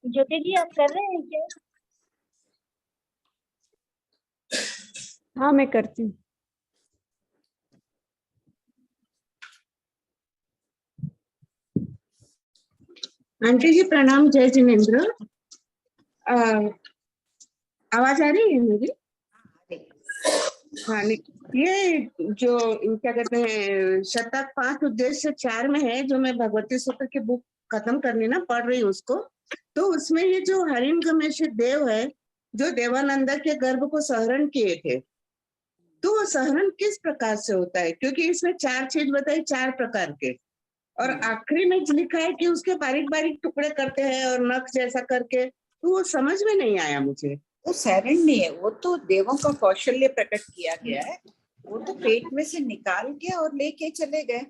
ज्योति जी आप कर रहे हैं क्या? हाँ मैं करती हूँ। आंटी जी प्रणाम, जय जिनेन्द्र। आवाज आ रही है मेरी? हाँ, ये जो क्या कहते हैं शतक 5 उद्देश्य 4 में है, जो मैं भगवती सूत्र की बुक खत्म करनी ना पढ़ रही हूँ उसको। तो उसमें ये जो हरिणगमेश देव है, जो देवानंदा के गर्भ को सहरण किए थे, तो वो सहरण किस प्रकार से होता है? क्योंकि इसमें 4 चीज बताई, 4 प्रकार के, और आखिरी में लिखा है कि उसके बारीक बारीक टुकड़े करते हैं और नख जैसा करके, तो वो समझ में नहीं आया मुझे। वो सहरण नहीं है, वो तो देवों का कौशल्य प्रकट किया गया है। वो तो पेट में से निकाल के और लेके चले गए।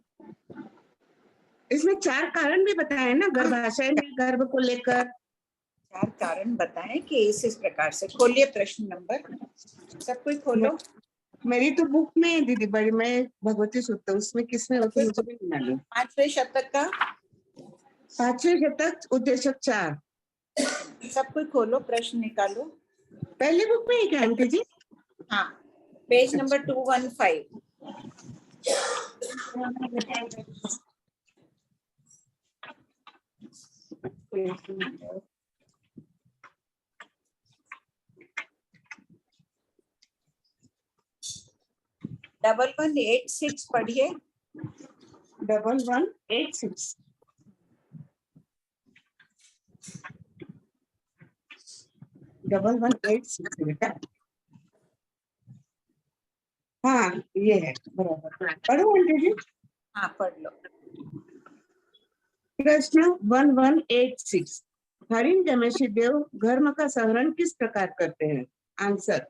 इसमें 4 कारण भी बताए ना, गर्भाशय में गर्भ को लेकर 4 कारण बताएं कि इस प्रकार से। खोलिए प्रश्न नंबर, सब कोई खोलो। मेरी तो बुक में है दीदी, बड़ी मैं भगवती सूत्र, उसमें किसमें होती मुझे भी नहीं मालूम। 5वें शतक का 5वें शतक उद्देश्य 4, सब कोई खोलो, प्रश्न निकालो। पहली बुक में है क्या आंटी जी? हाँ, पेज नंबर 215। डबल 186 पढ़िए। 1186 1186 बेटा। हाँ ये है, बराबर। पढ़ो आंटी जी। हाँ पढ़ लो। प्रश्न 1186, हरिणगमेशी देव धर्म का सहरण किस प्रकार करते हैं? आंसर,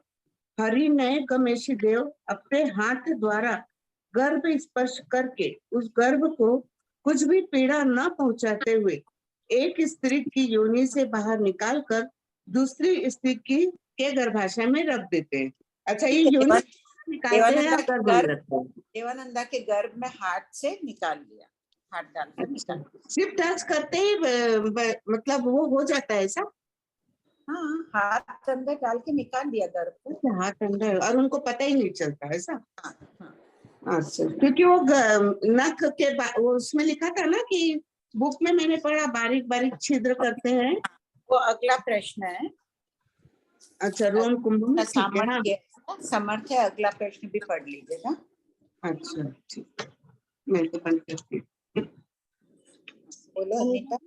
हरिणगमेशी देव अपने हाथ द्वारा गर्भ स्पर्श करके उस गर्भ को कुछ भी पीड़ा न पहुंचाते हुए एक स्त्री की योनि से बाहर निकालकर दूसरी स्त्री के गर्भाशय में रख देते हैं। अच्छा, ये योनि निकालते हैं या गर्भ में रखते हैं? देवानंदा के गर्भ में हाथ से निकाल लिया, हाथ डाल के निकाल। सिर्फ टच करते ही मतलब वो हो जाता है ऐसा? हाँ, हाथ अंदर डाल के निकाल दिया गर्भ को। हाथ अंदर, और उनको पता ही नहीं चलता ऐसा? हाँ, हाँ। अच्छा, क्योंकि वो नख के वो उसमें लिखा था ना कि बुक में मैंने पढ़ा बारीक बारीक छिद्र करते हैं। वो अगला प्रश्न है। अच्छा, रोम कुंभ में, ठीक है। हाँ समर्थ है, अगला प्रश्न भी पढ़ लीजिएगा। अच्छा ठीक, मैं तो बंद करती हूँ। बोलो अनीता।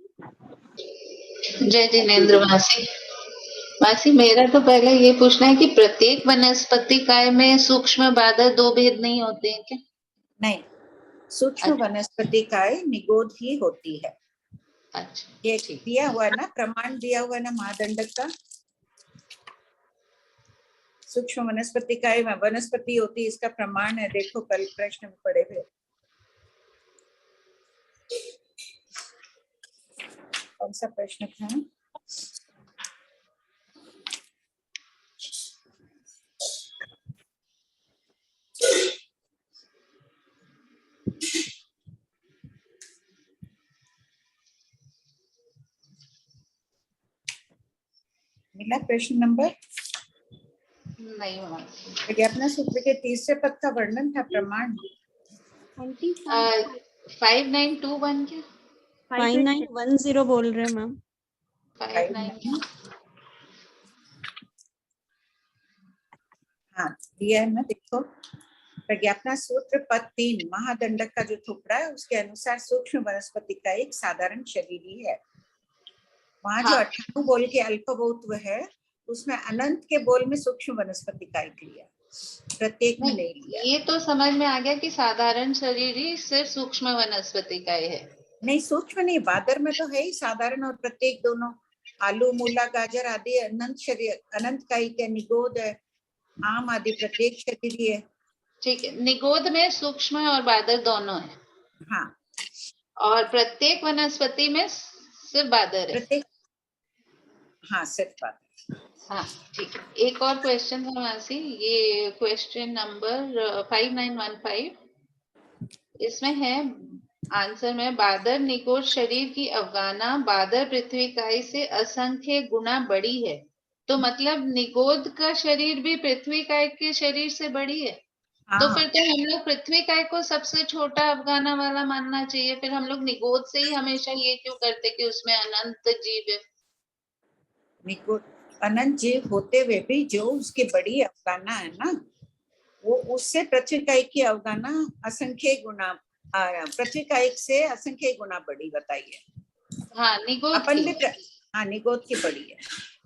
जय जिनेन्द्र मासी। मासी मेरा तो पहले ये पूछना है कि प्रत्येक वनस्पति काय में सूक्ष्म बादर 2 भेद नहीं होते हैं क्या? नहीं, सूक्ष्म वनस्पति काय निगोद ही होती है। अच्छा, ये दिया हुआ है ना, प्रमाण दिया हुआ है ना महादंडक का। सूक्ष्म वनस्पति काय वनस्पति होती है, इसका प्रमाण है। देखो कल प्रश्न में पढ़े हुए। कौन सा प्रश्न था? मिला प्रश्न नंबर? नहीं मासी। प्रज्ञापना सूत्र के तीसरे पद का वर्णन था, प्रमाण। 5921 क्या? 5910 बोल रहे हैं मैम। 59। हाँ दिया है ना, देखो। प्रज्ञापना सूत्र पद 3 महादंडक का जो टुकड़ा है, उसके अनुसार सूक्ष्म वनस्पति का एक साधारण शरीर ही है। वहां जो 98 बोल के अल्पभूत्व है, उसमें अनंत के बोल में सूक्ष्म वनस्पति का एक लिया, प्रत्येक में नहीं लिया। ये तो समझ में आ गया कि साधारण शरीर ही सिर्फ सूक्ष्म वनस्पति का ही है। नहीं, सूक्ष्म नहीं, बादर में तो है ही साधारण और प्रत्येक दोनों। आलू, मूला, गाजर आदि अनंत शरीर, अनंत का ही क्या निगोद है, आम आदि प्रत्येक शरीर ही है। ठीक है, निगोद में सूक्ष्म और बादर दोनों है। हाँ, और प्रत्येक वनस्पति में सिर्फ बादर है। प्रत्येक, हाँ सिर्फ बादर। हाँ ठीक है। एक और क्वेश्चन है मासी, ये क्वेश्चन नंबर 5915। इसमें है आंसर में बादर निगोद शरीर की अवगाना बादर पृथ्वी काई से असंख्य गुना बड़ी है। तो मतलब निगोद का शरीर भी पृथ्वी काई के शरीर से बड़ी है। तो हाँ, फिर तो हम लोग पृथ्वी काय को सबसे छोटा अफगाना वाला मानना चाहिए। फिर हम लोग निगोद से ही हमेशा ये क्यों करते कि उसमें अनंत जीव है। निगोद अनंत जीव होते हुए भी जो उसकी बड़ी अवगाना है ना, वो उससे पृथ्वी काई की अवगाना असंख्य गुना, पृथ्वी काई से असंख्य गुना बड़ी बताइए। हाँ, निगोद अपन की। भी हाँ, निगोद की बड़ी है।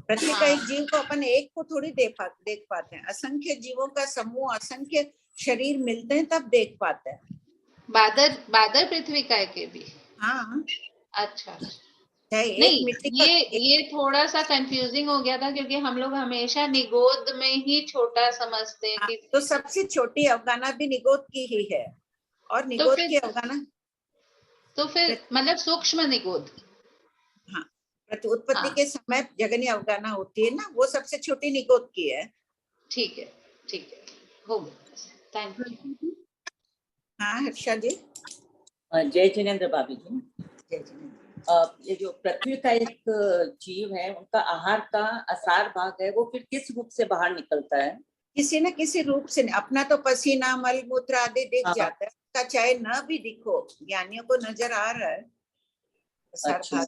पृथ्वी का एक जीव को अपन एक को थोड़ी देख पाते हैं, असंख्य जीवों का समूह, असंख्य शरीर मिलते हैं तब देख पाते हैं। बादर बादर पृथ्वी काय के भी। हाँ, अच्छा, एक नहीं मिट्टी का ये थोड़ा सा कंफ्यूजिंग हो गया था क्योंकि हम लोग हमेशा निगोद में ही छोटा समझते हैं कि तो सबसे छोटी अवगाना भी निगोद की ही है, और निगोद की अवगाना तो फिर मतलब सूक्ष्म निगोद। हाँ, उत्पत्ति के समय जगनी अवगाना होती है ना, वो सबसे छोटी निगोद की है। ठीक है, ठीक है, हो गया, थैंक यू। हाँ हर्षा जी। जय जिनेन्द्र भाभी जी। जय जिनेन्द्र। ये जो पृथ्वी का एक जीव है, उनका आहार का असार भाग है, वो फिर किस रूप से बाहर निकलता है? किसी न किसी रूप से। अपना तो पसीना, मल मूत्र आदि दिख जाता है, उसका चाहे न भी दिखो, ज्ञानियों को नजर आ रहा है असार भाग।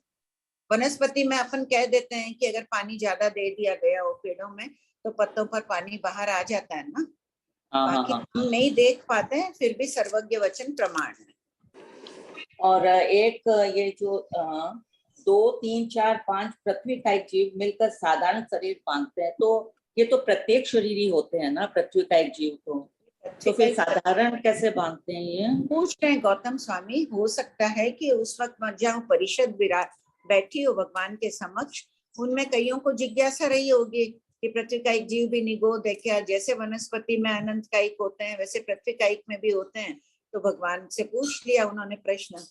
वनस्पति में अपन कह देते हैं कि अगर पानी ज्यादा दे दिया गया हो पेड़ों में तो पत्तों पर पानी बाहर आ जाता है ना। बाकी हम नहीं देख पाते हैं, फिर भी सर्वज्ञ वचन प्रमाण है। और एक ये जो 2, 3, 4, 5 पृथ्वी का एक जीव मिलकर साधारण शरीर बांधते हैं, तो ये तो प्रत्येक शरीरी होते हैं ना पृथ्वी का एक जीव। तो फिर साधारण कैसे बांधते हैं ये? पूछ रहे हैं गौतम स्वामी। हो सकता है कि उस वक्त जहाँ परिषद विराट बैठी हो भगवान के समक्ष, उनमें कईयों को जिज्ञासा रही होगी कि पृथ्वी का एक जीव भी निगोद है क्या? जैसे वनस्पति में अनंत कायिक होते हैं वैसे पृथ्वी कायिक में भी होते हैं। तो भगवान से पूछ लिया उन्होंने प्रश्न।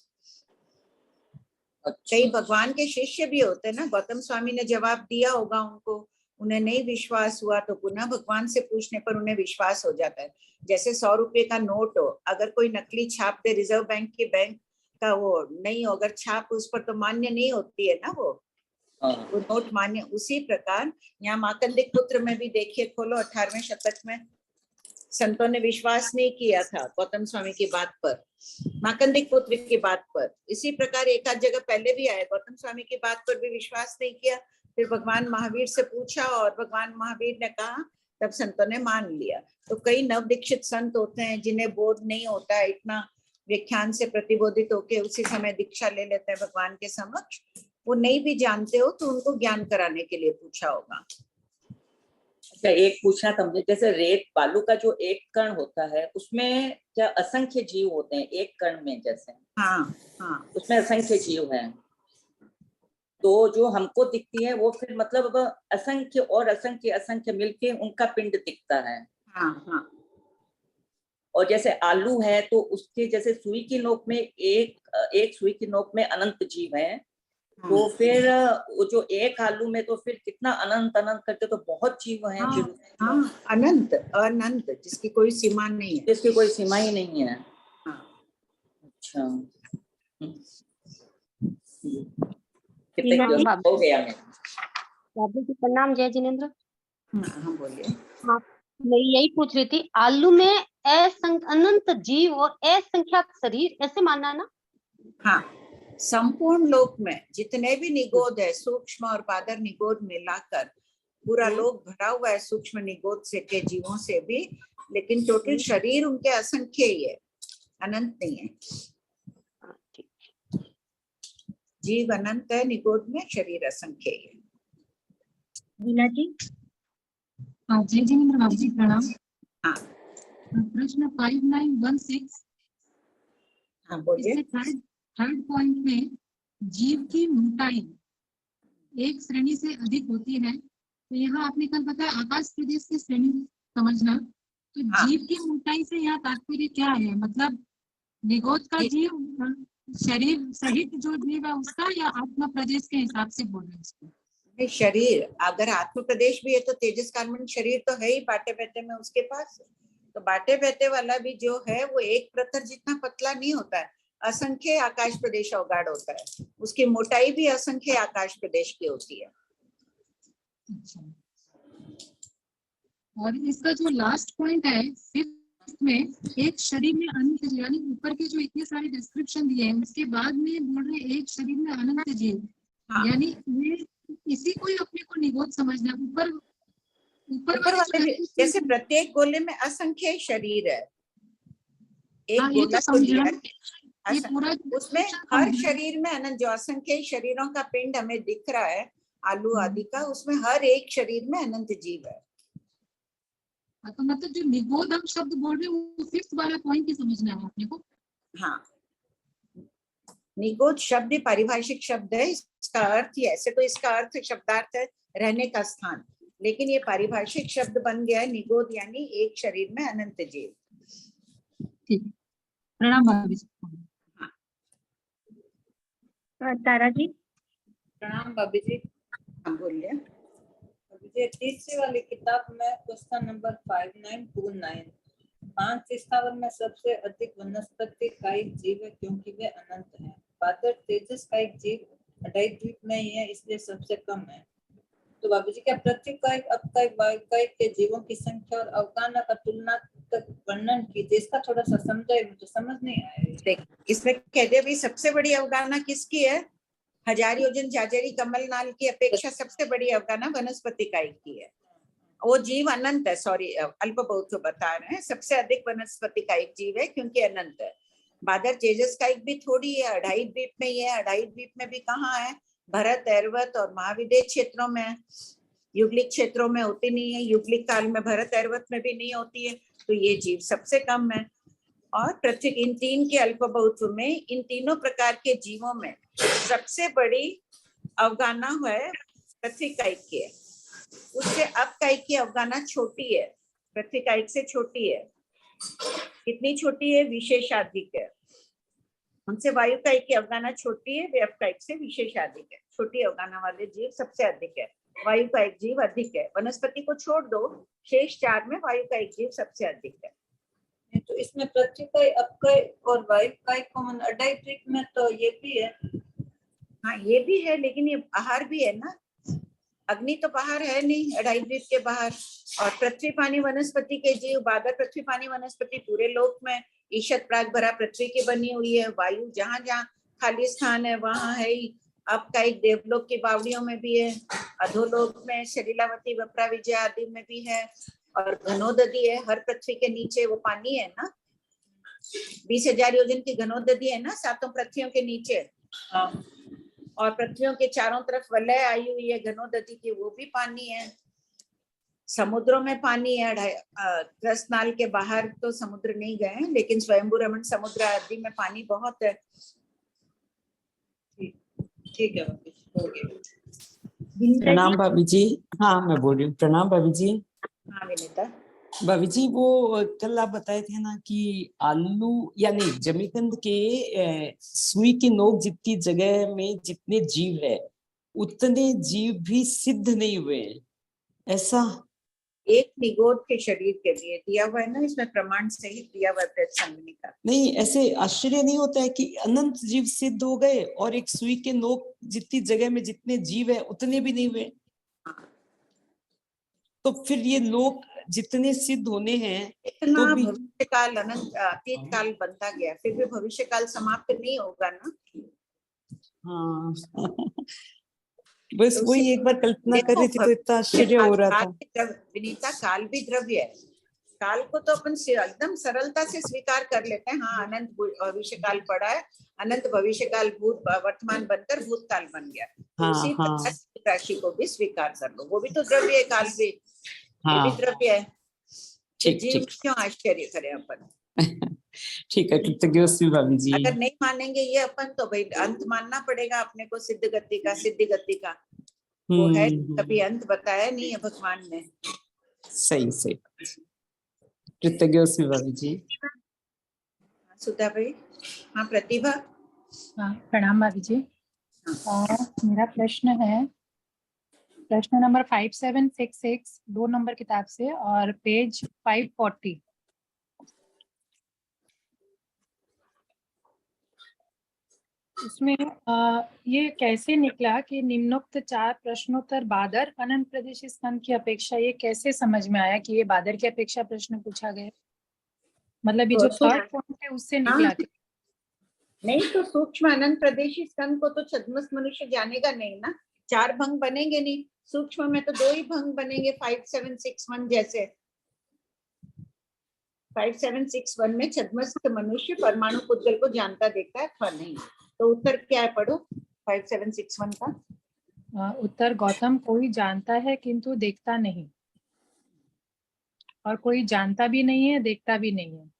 कई भगवान के शिष्य भी होते हैं ना, गौतम स्वामी ने जवाब दिया होगा उनको, उन्हें नहीं विश्वास हुआ तो पुनः भगवान से पूछने पर उन्हें विश्वास हो जाता है। जैसे 100 रुपए का नोट हो, अगर कोई नकली छाप दे रिजर्व बैंक के बैंक का, वो नहीं हो अगर छाप उस पर, तो मान्य नहीं होती है ना वो नोट मान्य। उसी प्रकार यहाँ माकंदिक पुत्र में भी देखिए, खोलो 18वें शतक में, संतों ने विश्वास नहीं किया था गौतम स्वामी की बात पर, माकंदिक पुत्र की बात पर। इसी प्रकार एक आध जगह पहले भी आया, गौतम स्वामी की बात पर भी विश्वास नहीं किया, फिर भगवान महावीर से पूछा और भगवान महावीर ने कहा, तब संतों ने मान लिया। तो कई नव दीक्षित संत होते हैं जिन्हें बोध नहीं होता है, इतना व्याख्यान से प्रतिबोधित होके उसी समय दीक्षा ले लेते हैं भगवान के समक्ष। वो नहीं भी जानते हो तो उनको ज्ञान कराने के लिए पूछा होगा। अच्छा, एक पूछना था मुझे, जैसे रेत बालू का जो एक कण होता है उसमें क्या असंख्य जीव होते हैं एक कण में? जैसे हाँ, उसमें असंख्य जीव हैं, तो जो हमको दिखती है वो फिर मतलब असंख्य और असंख्य असंख्य मिलके उनका पिंड दिखता है। हाँ। और जैसे आलू है तो उसके जैसे सुई की नोक में एक सुई की नोक में अनंत जीव है, तो फिर वो जो एक आलू में तो फिर कितना अनंत अनंत करके तो बहुत जीव हैं। हाँ, अनंत अनंत, जिसकी कोई सीमा नहीं है, जिसकी कोई सीमा ही नहीं है। अच्छा, कितने हो गया मैं बाबू जी प्रणाम। जय जिनेन्द्र। हाँ बोलिए। हाँ, मैं यही पूछ रही थी, आलू में अनंत जीव और असंख्यात शरीर, ऐसे मानना है ना? हाँ, संपूर्ण लोक में जितने भी निगोद है, सूक्ष्म और पादर निगोद मिलाकर पूरा लोक भरा हुआ है सूक्ष्म निगोद से के जीवों से भी, लेकिन टोटल शरीर उनके असंख्य ही है, अनंत नहीं है। जीव अनंत है, निगोद में शरीर असंख्य है। मीना जी। जय जिनेन्द्र बाबू जी प्रणाम। हाँ, प्रश्न 5916। हाँ बोलिए। थर्ड पॉइंट में जीव की मोटाई एक श्रेणी से अधिक होती है, तो यहाँ आपने कल बताया आकाश प्रदेश की श्रेणी समझना, तो जीव की मोटाई से यहाँ तात्पर्य क्या है? मतलब निगोद का जीव शरीर सहित जो जीव है उसका, या आत्मा प्रदेश के हिसाब से बोल रहे हैं? शरीर, अगर आत्म प्रदेश भी है तो तेजस कार्बन शरीर तो है ही बाटे बैठे में उसके पास, तो बाटे बैठे वाला भी जो है वो एक प्रतर जितना पतला नहीं होता है, असंख्य आकाश प्रदेश अवगाढ़ होता है, उसकी मोटाई भी असंख्य आकाश प्रदेश की होती है। अच्छा, और इसका जो लास्ट पॉइंट है फिफ्थ में, एक शरीर में अनंत जीव, यानी ऊपर के जो इतने सारे डिस्क्रिप्शन दिए हैं उसके बाद में बोल रहे एक शरीर में अनंत जीव। हाँ। यानी ये इसी को ही अपने को निगोद समझना। ऊपर ऊपर वाले भी, जैसे प्रत्येक गोले में असंख्य शरीर है, एक हाँ, ये गोला तो तो समझ लिया, रहा हूँ। ये पूरा उसमें description हर समझ रहा हूँ। शरीर में अनंत, जो असंख्य शरीरों का पिंड हमें दिख रहा है आलू आदि का, उसमें हर एक शरीर में अनंत जीव है। तो मतलब जो निगोद हम शब्द बोल रहे हैं वो फिफ्थ वाला पॉइंट ही समझना है अपने को। हाँ, निगोद शब्द पारिभाषिक शब्द है, इसका अर्थ ही, ऐसे तो इसका अर्थ शब्दार्थ है रहने का स्थान, लेकिन ये पारिभाषिक शब्द बन गया है निगोद, यानी एक शरीर में अनंत जीव। ठीक है, प्रणाम भाभी जी। तारा जी। प्रणाम भाभी जी। हम बोलिए। भाभी जी, तीसरी वाली किताब में क्वेश्चन नंबर 5929, 5 स्थावर में सबसे अधिक वनस्पति कायिक जीव है क्योंकि वे अनंत हैं। बादल तेजस कायिक जीव 2.5 द्वीप में ही है, इसलिए सबसे कम है। तो भाभी जी, क्या पृथ्वी कायिक, अपकायिक, वायुकायिक के जीवों की संख्या और अवगाहना का तुलनात्मक वर्णन कीजिए। इसका थोड़ा सा समझाइए, मुझे समझ नहीं आया। देख, इसमें कह दे भी सबसे बड़ी अवगाहना किसकी है? हजार योजन जाजरी कमल नाल की अपेक्षा सबसे बड़ी अवगाहना वनस्पति कायिक की है। वो जीव अनंत है, सॉरी अल्प बहुत बता रहे हैं, सबसे अधिक वनस्पति कायिक जीव है क्योंकि अनंत है। बादर तेजस कायिक भी थोड़ी है, 2.5 द्वीप में ही है। 2.5 द्वीप में भी कहाँ है? भरत, ऐरावत और महाविदेह क्षेत्रों में, युगलिक क्षेत्रों में होती नहीं है। युगलिक काल में भरत ऐरावत में भी नहीं होती है, तो ये जीव सबसे कम है। और पृथ्वी, इन तीन के अल्प बहुत्व में, इन तीनों प्रकार के जीवों में सबसे बड़ी अवगाहना है पृथ्वी कायिक की है। उससे अपकायिक की अवगाहना छोटी है, पृथ्वी कायिक से छोटी है। कितनी छोटी है? विशेषाधिक है। उनसे वायु कायिक की अवगाहना छोटी है, वे अपकायिक से विशेषाधिक है। छोटी अवगाहना वाले जीव सबसे अधिक है, वायु कायिक जीव अधिक है। वनस्पति को छोड़ दो, शेष 4 में वायु कायिक जीव सबसे अधिक है। तो इसमें पृथ्वी कायिक, अपकायिक और वायु कायिक कॉमन 2.5 द्वीप में तो ये भी है। हाँ, ये भी है, लेकिन ये बाहर भी है ना, अग्नि तो बाहर है नहीं 2.5 द्वीप के बाहर। और पृथ्वी पानी वनस्पति के जीव, बादर पृथ्वी पानी वनस्पति पूरे लोक में, ईशत प्राग भरा पृथ्वी की बनी हुई है। वायु जहां जहां खाली स्थान है वहां है ही। अपकायिक देवलोक की बावड़ियों में भी है, अधोलोक में शरीलावती, वप्रा, विजया आदि में भी है, और घनोदधि है। हर पृथ्वी के नीचे वो पानी है ना, 20,000 योजन की घनोदधि है ना 7 पृथ्वियों के नीचे। हाँ। और पृथ्वियों के चारों तरफ वलय आई हुई है घनोदधि की, वो भी पानी है। समुद्रों में पानी है। 10 नाल के बाहर तो समुद्र नहीं गए, लेकिन स्वयंभू रमण समुद्र आदि में पानी बहुत है। ठीक है, हो गया। प्रणाम भाभी जी। हाँ, मैं बोल रही हूँ। प्रणाम भाभी जी। हाँ विनीता। भाभी जी, वो कल आप बताए थे ना कि आलू यानी जमीकंद के सुई की नोक जितनी जगह में जितने जीव है उतने जीव भी सिद्ध नहीं हुए, ऐसा? एक निगोद के शरीर के लिए दिया हुआ है ना, इसमें प्रमाण सहित दिया हुआ है संगनी का। नहीं, ऐसे आश्चर्य नहीं होता है कि अनंत जीव सिद्ध हो गए और एक सुई के नोक जितनी जगह में जितने जीव है उतने भी नहीं हुए? तो फिर ये लोग जितने सिद्ध होने हैं इतना तो भी भविष्य काल, अनंत अतीत काल बनता गया, फिर भी भविष्य काल समाप्त नहीं होगा ना। हाँ बस तो वही एक बार कल्पना कर रही थी तो इतना आश्चर्य हो रहा था। विनीता, काल भी द्रव्य है। काल को तो अपन एकदम सरलता से स्वीकार कर लेते हैं। हाँ, अनंत भविष्य काल पड़ा है, अनंत भविष्य काल भूत वर्तमान बनकर भूतकाल बन गया। हाँ, उसी हाँ, प्रकार राशि को भी स्वीकार कर लो, वो भी तो द्रव्य है, काल भी, ये भी द्रव्य है। ठीक, जीव क्यों आश्चर्य करें अपन? ठीक है, कृतज्ञ भाभी जी। अगर नहीं मानेंगे ये अपन, तो भाई अंत मानना पड़ेगा अपने को, सिद्ध गति का, सिद्धि गति का। वो है, कभी अंत बताया नहीं है भगवान ने। सही सही, कृतज्ञ भाभी जी। सुधा भाई। हाँ प्रतिभा। हाँ, प्रणाम भाभी जी। मेरा प्रश्न है, प्रश्न नंबर 5766, 2 नंबर किताब से, और पेज 540। उसमें ये कैसे निकला कि निम्नोक्त 4 प्रश्नोत्तर बादर अनंत प्रदेशी स्कंद की अपेक्षा, ये कैसे समझ में आया कि ये बादर की अपेक्षा प्रश्न पूछा गया? मतलब ये जो थर्ड पॉइंट है उससे निकला क्या? नहीं तो सूक्ष्म अनंत प्रदेशी स्कंद को तो छद्मस्त मनुष्य जानेगा नहीं ना, 4 भंग बनेंगे नहीं, सूक्ष्म में तो 2 ही भंग बनेंगे 5761 जैसे। 5761 में छद्मस्त मनुष्य परमाणु पुद्गल को जानता देखता है अथवा नहीं। तो उत्तर क्या है, पढ़ो 5761 का। उत्तर गौतम कोई जानता है किंतु देखता नहीं, और कोई जानता भी नहीं है देखता भी नहीं है।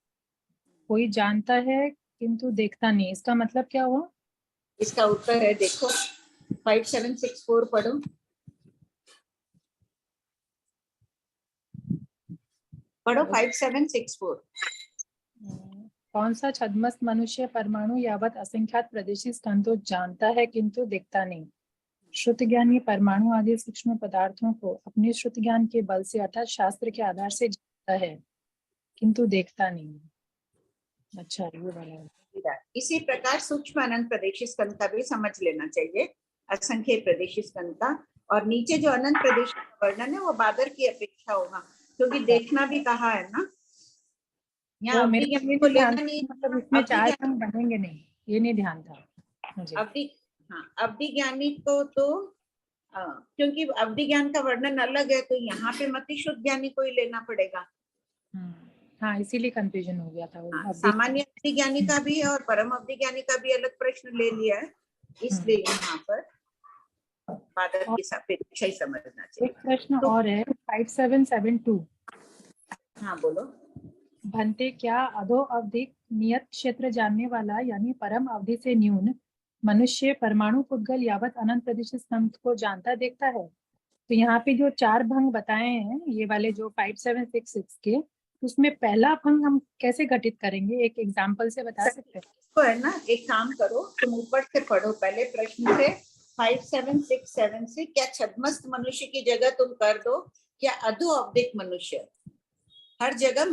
कोई जानता है किंतु देखता नहीं, इसका मतलब क्या हुआ? इसका उत्तर है देखो 5764 पढ़ो। पढ़ो 5764। कौन सा छद्मस्त मनुष्य परमाणु यावत असंख्यात प्रदेशी स्कंदों जानता है किंतु देखता नहीं? श्रुत ज्ञानी परमाणु आदि सूक्ष्म पदार्थों को अपने श्रुत ज्ञान के बल से अर्थात शास्त्र के आधार से जानता है किंतु देखता नहीं। अच्छा, ये वाला है। इसी प्रकार सूक्ष्म अनंत प्रदेशी स्कंद का भी समझ लेना चाहिए, असंख्य प्रदेशी स्कंद का। और नीचे जो अनंत प्रदेश का वर्णन है वो बादर की अपेक्षा होगा, क्योंकि देखना भी कहा है ना। यहाँ वो मेरे अवधि को ये ज्ञान को नहीं ध्यान लेना था, नहीं, मतलब इसमें अवधि 4 ज्ञान, अंक बनेंगे नहीं, ये नहीं ध्यान था मुझे। अवधि ज्ञानी को तो क्योंकि अवधि ज्ञान का वर्णन अलग है, तो यहाँ पे मति शुद्ध ज्ञानी को ही लेना पड़ेगा। हाँ, इसीलिए कंफ्यूजन हो गया था वो। सामान्य अवधि ज्ञानी का भी है और परम अवधि ज्ञानी का भी अलग प्रश्न ले लिया है, इसलिए यहाँ पर बादर की अपेक्षा ही समझना चाहिए। एक प्रश्न तो, और है 5772। हाँ बोलो। भंते क्या अधो अवधिक नियत क्षेत्र जानने वाला यानी परम अवधि से न्यून मनुष्य परमाणु पुद्गल यावत अनंत प्रदेश स्तंभ को जानता देखता है? तो यहाँ पे जो 4 भंग बताए हैं ये वाले जो 5766 के, उसमें पहला भंग हम कैसे घटित करेंगे? एक एग्जांपल से बता सकते हैं? तो है ना, एक काम करो तुम ऊपर से पढ़ो पहले प्रश्न से 5767 से, क्या छद्मस्त मनुष्य की जगह तुम कर दो क्या अधो अवधिक मनुष्य। हर जगह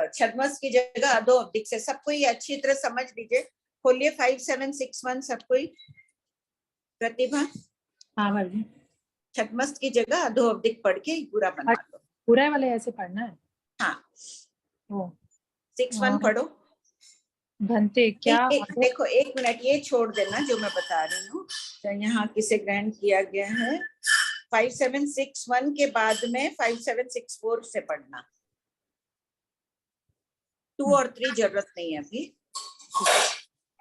छद्मस्त की जगह अधो अवधिक से, सबको ये अच्छी तरह समझ लीजिए। खोलिए 5761 सबको ही। प्रतिभा, हाँ, छद्मस्त की जगह अधो अवधिक पढ़ के पूरा बना दो। पूरा वाले ऐसे पढ़ना है? हाँ, ओ 61 पढ़ो। भंते क्या देखो एक मिनट, ये छोड़ देना जो मैं बता रही हूँ, तो यहाँ किसे ग्रहण किया गया है। 5761 के बाद में 5764 से पढ़ना, 2 और 3 जरूरत नहीं है अभी।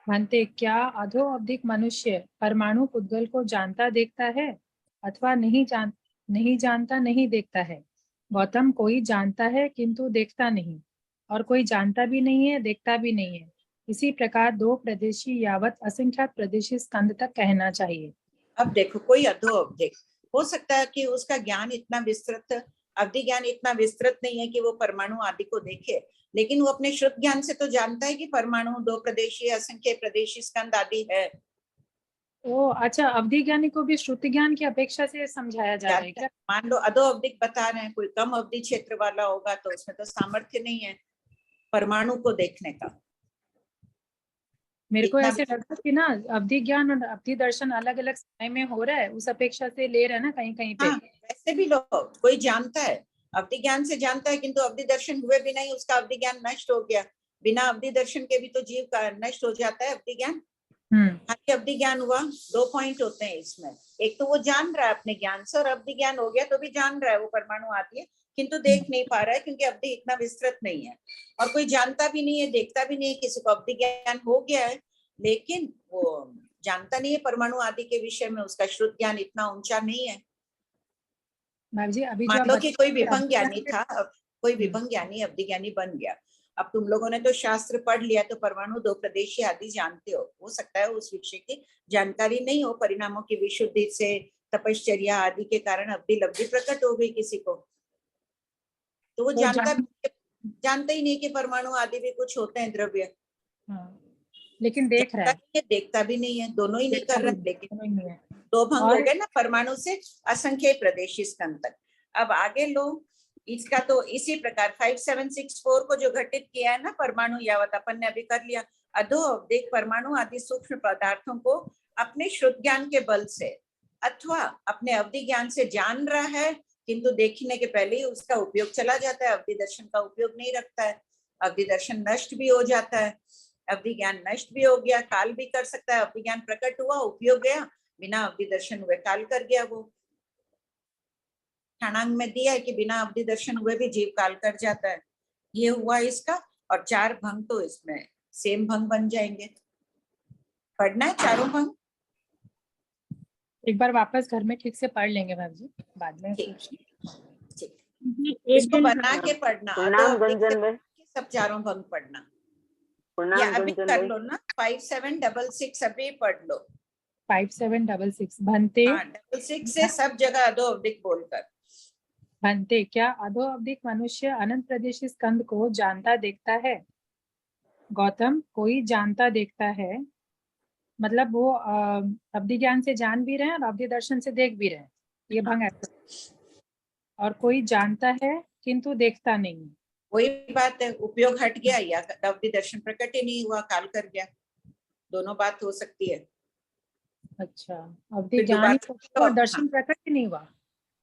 भंते क्या अधो अवधिक मनुष्य परमाणु पुद्गल को जानता देखता है अथवा नहीं जानता नहीं देखता है? गौतम कोई जानता है किंतु देखता नहीं, और कोई जानता भी नहीं है देखता भी नहीं है। इसी प्रकार 2 प्रदेशी यावत असंख्यात प्रदेशी स्कंद तक कहना चाहिए। अब देखो कोई अधो अवधिक हो सकता है कि उसका ज्ञान इतना विस्तृत, अवधि ज्ञान इतना विस्तृत नहीं है कि वो परमाणु आदि को देखे, लेकिन वो अपने श्रुत ज्ञान से तो जानता है कि परमाणु 2 प्रदेशी असंख्य प्रदेशी स्कंद आदि है। ओ अच्छा, अवधि ज्ञानी को भी श्रुति ज्ञान की अपेक्षा से समझाया जा रहा है क्या? मान लो अधो अवधिक बता रहे हैं, कोई कम अवधि क्षेत्र वाला होगा तो उसमें तो सामर्थ्य नहीं है परमाणु को देखने का। मेरे को ऐसे लगता है कि ना अवधि ज्ञान और अवधि दर्शन अलग अलग समय में हो रहा है, उस अपेक्षा से ले रहे हैं ना कहीं कहीं पे। हाँ, वैसे भी लोग कोई जानता है, अवधि ज्ञान से जानता है, किंतु अवधि दर्शन हुए भी नहीं, उसका अवधि ज्ञान नष्ट हो गया। बिना अवधि दर्शन के भी तो जीव का नष्ट हो जाता है अवधि ज्ञान। अवधि ज्ञान हुआ, 2 पॉइंट होते हैं इसमें। एक तो वो जान रहा है अपने ज्ञान से, और अवधि ज्ञान हो गया तो भी जान रहा है वो परमाणु आती है, किंतु देख नहीं पा रहा है क्योंकि अवधि इतना विस्तृत नहीं है। और कोई जानता भी नहीं है देखता भी नहीं है, किसी को अवधि ज्ञान हो गया है लेकिन वो जानता नहीं है परमाणु आदि के विषय में, उसका श्रुत ज्ञान इतना ऊंचा नहीं है। जी अभी मान लो कि कोई विभंग ज्ञानी था, कोई विभंग ज्ञानी अवधि ज्ञानी बन गया। अब तुम लोगों ने तो शास्त्र पढ़ लिया, तो परमाणु 2 प्रदेशी आदि जानते हो सकता है उस विषय की जानकारी नहीं हो, परिणामों की विशुद्धि से तपश्चर्या आदि के कारण अवधि लब्धि प्रकट हो गई किसी को, तो वो जानता ही नहीं कि परमाणु आदि भी कुछ होते हैं द्रव्य। लेकिन देख रहा है, देखता भी नहीं है, दोनों ही नहीं कर रहे, लेकिन 2 भंग हो गए ना परमाणु से असंख्य प्रदेशी स्कंद तक। अब आगे लो इसका तो इसी प्रकार 5764 को जो घटित किया है ना परमाणु यावत, अपन ने अभी कर लिया। अधो अवधिक परमाणु आदि सूक्ष्म पदार्थों को अपने श्रुत ज्ञान के बल से अथवा अपने अवधि ज्ञान से जान रहा है, किंतु देखने के पहले ही उसका उपयोग चला जाता है, अवधि दर्शन का उपयोग नहीं रखता है। अवधि दर्शन नष्ट भी हो जाता है, अवधि ज्ञान नष्ट भी हो गया, काल भी कर सकता है। अवधि ज्ञान प्रकट हुआ, उपयोग गया, बिना अवधि दर्शन हुए काल कर गया। वो क्षणांग में दिया है कि बिना अवधि दर्शन हुए भी जीव काल कर जाता है। ये हुआ इसका। और 4 भंग तो इसमें सेम भंग बन जाएंगे। पढ़ना है चारों भंग? एक बार वापस घर में ठीक से पढ़ लेंगे मैम जी, बाद में ठीक। पूछना। ठीक, एक इसको दिन बना के पढ़ना। प्रणाम गंजन भाई। सब चारों भंग पढ़ना। या प्रणाम अभी गंजन कर भाई। लो ना, 5766 अभी पढ़ लो। 5766 भंते। हाँ, 66 से सब जगह अधो अवधिक बोलकर। भंते, क्या अधो अवधिक मनुष्य अनंत प्रदेशी स्कंद को जानता देखता है? गौतम, कोई जानता देखता है मतलब वो अवधि ज्ञान से जान भी रहे हैं और अवधि दर्शन से देख भी रहे हैं, ये भंग है। और कोई जानता है किंतु देखता नहीं है, वही बात है, उपयोग हट गया या अवधि दर्शन प्रकट ही नहीं हुआ, काल कर गया। दोनों बात हो सकती है। अच्छा, अवधि फिर ज्ञान दोबारा और दर्शन प्रकट ही नहीं हुआ,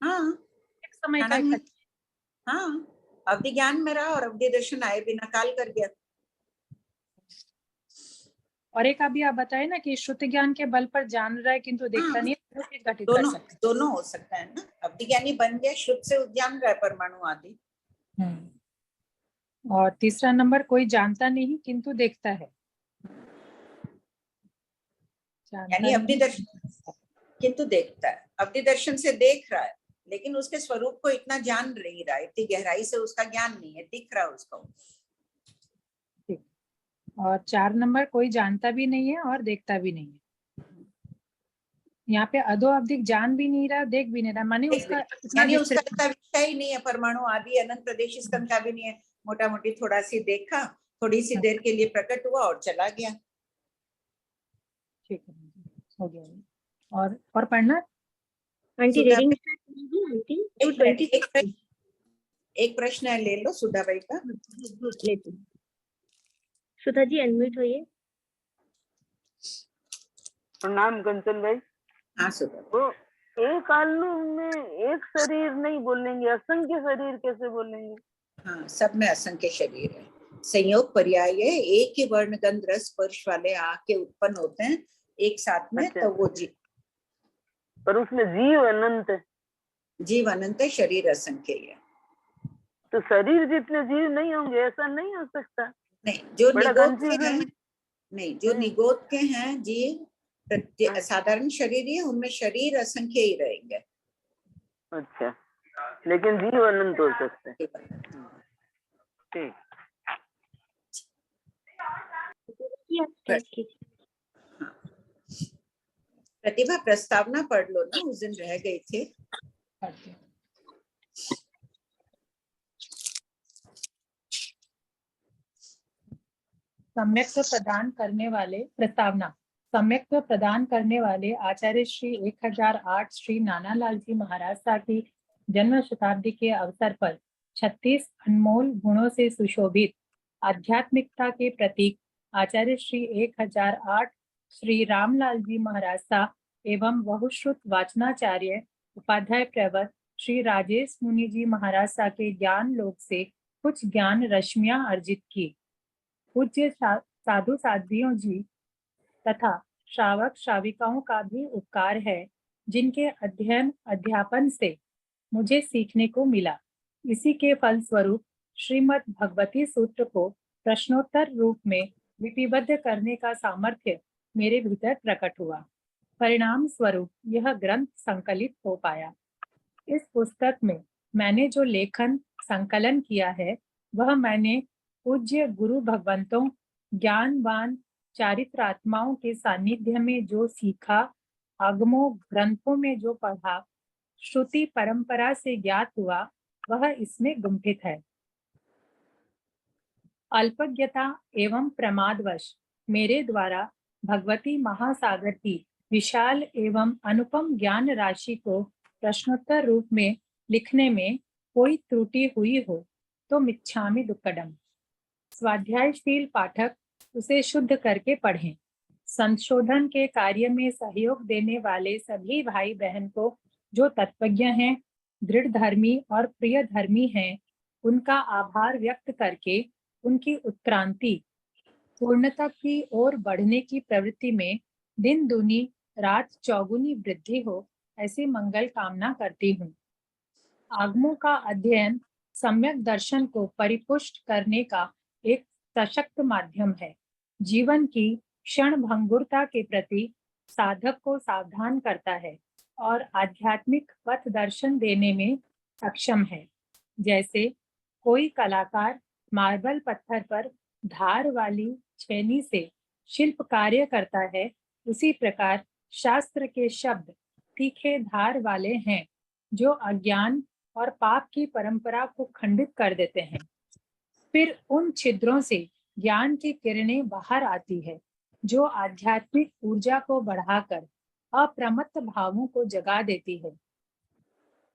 हाँ एक समय का क्षणांग में। इकट्ठा। हाँ, अवधि ज्ञान में रहा और अवधि दर्शन आए बिना काल कर गया। और एक अभी आप बताए ना कि श्रुति ज्ञान के बल पर जान रहा है किंतु देखता नहीं है, वो चीज घटित कर दोनों सकते दोनों हो सकता है ना। अवधि ज्ञानी बन गया, श्रुत से जान रहा है परमाणु आदि। हैं। और तीसरा नंबर, कोई जानता नहीं किंतु देखता है। जानता यानी अवधि नहीं, दर्शन किंतु देखता है, अवधि दर्शन से देख रहा है लेकिन उसके स्वरूप को इतना जान नहीं रहा है, इतनी गहराई से उसका ज्ञान नहीं है, दिख रहा है उसको। और 4 नंबर, कोई जानता भी नहीं है और देखता भी नहीं है। यहाँ पे अधो अवधिक जान भी नहीं रहा, देख भी नहीं रहा, माने उसका इतना यानी उसका विस्तृत- इतना विषय ही नहीं है, परमाणु आदि अनंत प्रदेश स्कंद का भी नहीं है। मोटा मोटी थोड़ा सी देखा, थोड़ी सी देर के लिए प्रकट हुआ और चला गया। ठीक है, हो गया। और पढ़ना आंटी सुधा रीडिंग भाई, आंटी एक प्रश्न है, ले लो सुधा भाई का। लेती हूँ। सुधा जी अनम्यूट होइए। प्रणाम कंचन भाई। हाँ सुधा। तो एक आलू में एक शरीर नहीं बोलेंगे, असंख्य शरीर कैसे बोलेंगे? हाँ, सब में असंख्य शरीर है। संयोग पर्याय एक ही वर्ण गंध रस स्पर्श वाले आके उत्पन्न होते हैं एक साथ में। अच्छा। तो वो जीव, पर उसमें जीव अनंत है। जीव अनंत है, शरीर असंख्य है। तो शरीर जितने जीव नहीं होंगे ऐसा नहीं हो सकता। नहीं, जो बड़ा निगोद के confusion हैं, है। नहीं जो निगोद के हैं जीव साधारण शरीर ही, उनमें शरीर असंख्य ही रहेंगे। अच्छा, लेकिन जीव अनंत हो सकते हैं। ठीक। प्रतिभा प्रस्तावना पढ़ लो ना, उस दिन रह गए थे। सम्यक्त्व प्रदान करने वाले प्रस्तावना। सम्यक्त्व प्रदान करने वाले आचार्य श्री 1008 श्री नानालाल जी महाराज साहब की जन्म शताब्दी के अवसर पर 36 अनमोल गुणों से सुशोभित आध्यात्मिकता के प्रतीक आचार्य श्री 1008 श्री रामलाल जी महाराज साहब एवं बहुश्रुत वाचनाचार्य उपाध्याय प्रवर श्री राजेश मुनि जी महाराज साहब के ज्ञान लोक से कुछ ज्ञान रश्मियां अर्जित की। पूज्य साधु साध्वियों जी तथा श्रावक श्राविकाओं का भी उपकार है, जिनके अध्ययन अध्यापन से मुझे सीखने को मिला। इसी के फल स्वरूप श्रीमद् भगवती सूत्र को प्रश्नोत्तर रूप में लिपिबद्ध करने का सामर्थ्य मेरे भीतर प्रकट हुआ। परिणाम स्वरूप यह ग्रंथ संकलित हो पाया। इस पुस्तक में मैंने जो लेखन संकलन किया है वह मैंने पूज्य गुरु भगवंतों ज्ञानवान चारित्रात्माओं के सानिध्य में जो सीखा, आगमों ग्रंथों में जो पढ़ा, श्रुति परंपरा से ज्ञात हुआ, वह इसमें गुंफित है। अल्पज्ञता एवं प्रमादवश मेरे द्वारा भगवती महासागर की विशाल एवं अनुपम ज्ञान राशि को प्रश्नोत्तर रूप में लिखने में कोई त्रुटि हुई हो तो मिच्छामि दुक्कडम। स्वाध्यायशील पाठक उसे शुद्ध करके पढ़ें। संशोधन के कार्य में सहयोग देने वाले सभी भाई बहन को जो तत्वज्ञ हैं, दृढ़ धर्मी और प्रिय धर्मी हैं, उनका आभार व्यक्त करके उनकी उत्क्रांति पूर्णता की ओर बढ़ने की प्रवृत्ति में दिन दूनी रात चौगुनी वृद्धि हो, ऐसी मंगल कामना करती हूँ। आगमों का अध्ययन सम्यक दर्शन को परिपुष्ट करने का एक सशक्त माध्यम है। जीवन की क्षण भंगुरता के प्रति साधक को सावधान करता है और आध्यात्मिक पथ दर्शन देने में सक्षम है। जैसे कोई कलाकार मार्बल पत्थर पर धार वाली छेनी से शिल्प कार्य करता है, उसी प्रकार शास्त्र के शब्द तीखे धार वाले हैं जो अज्ञान और पाप की परंपरा को खंडित कर देते हैं। फिर उन छिद्रों से ज्ञान की किरणें बाहर आती है जो आध्यात्मिक ऊर्जा को बढ़ाकर अप्रमत्त भावों को जगा देती है,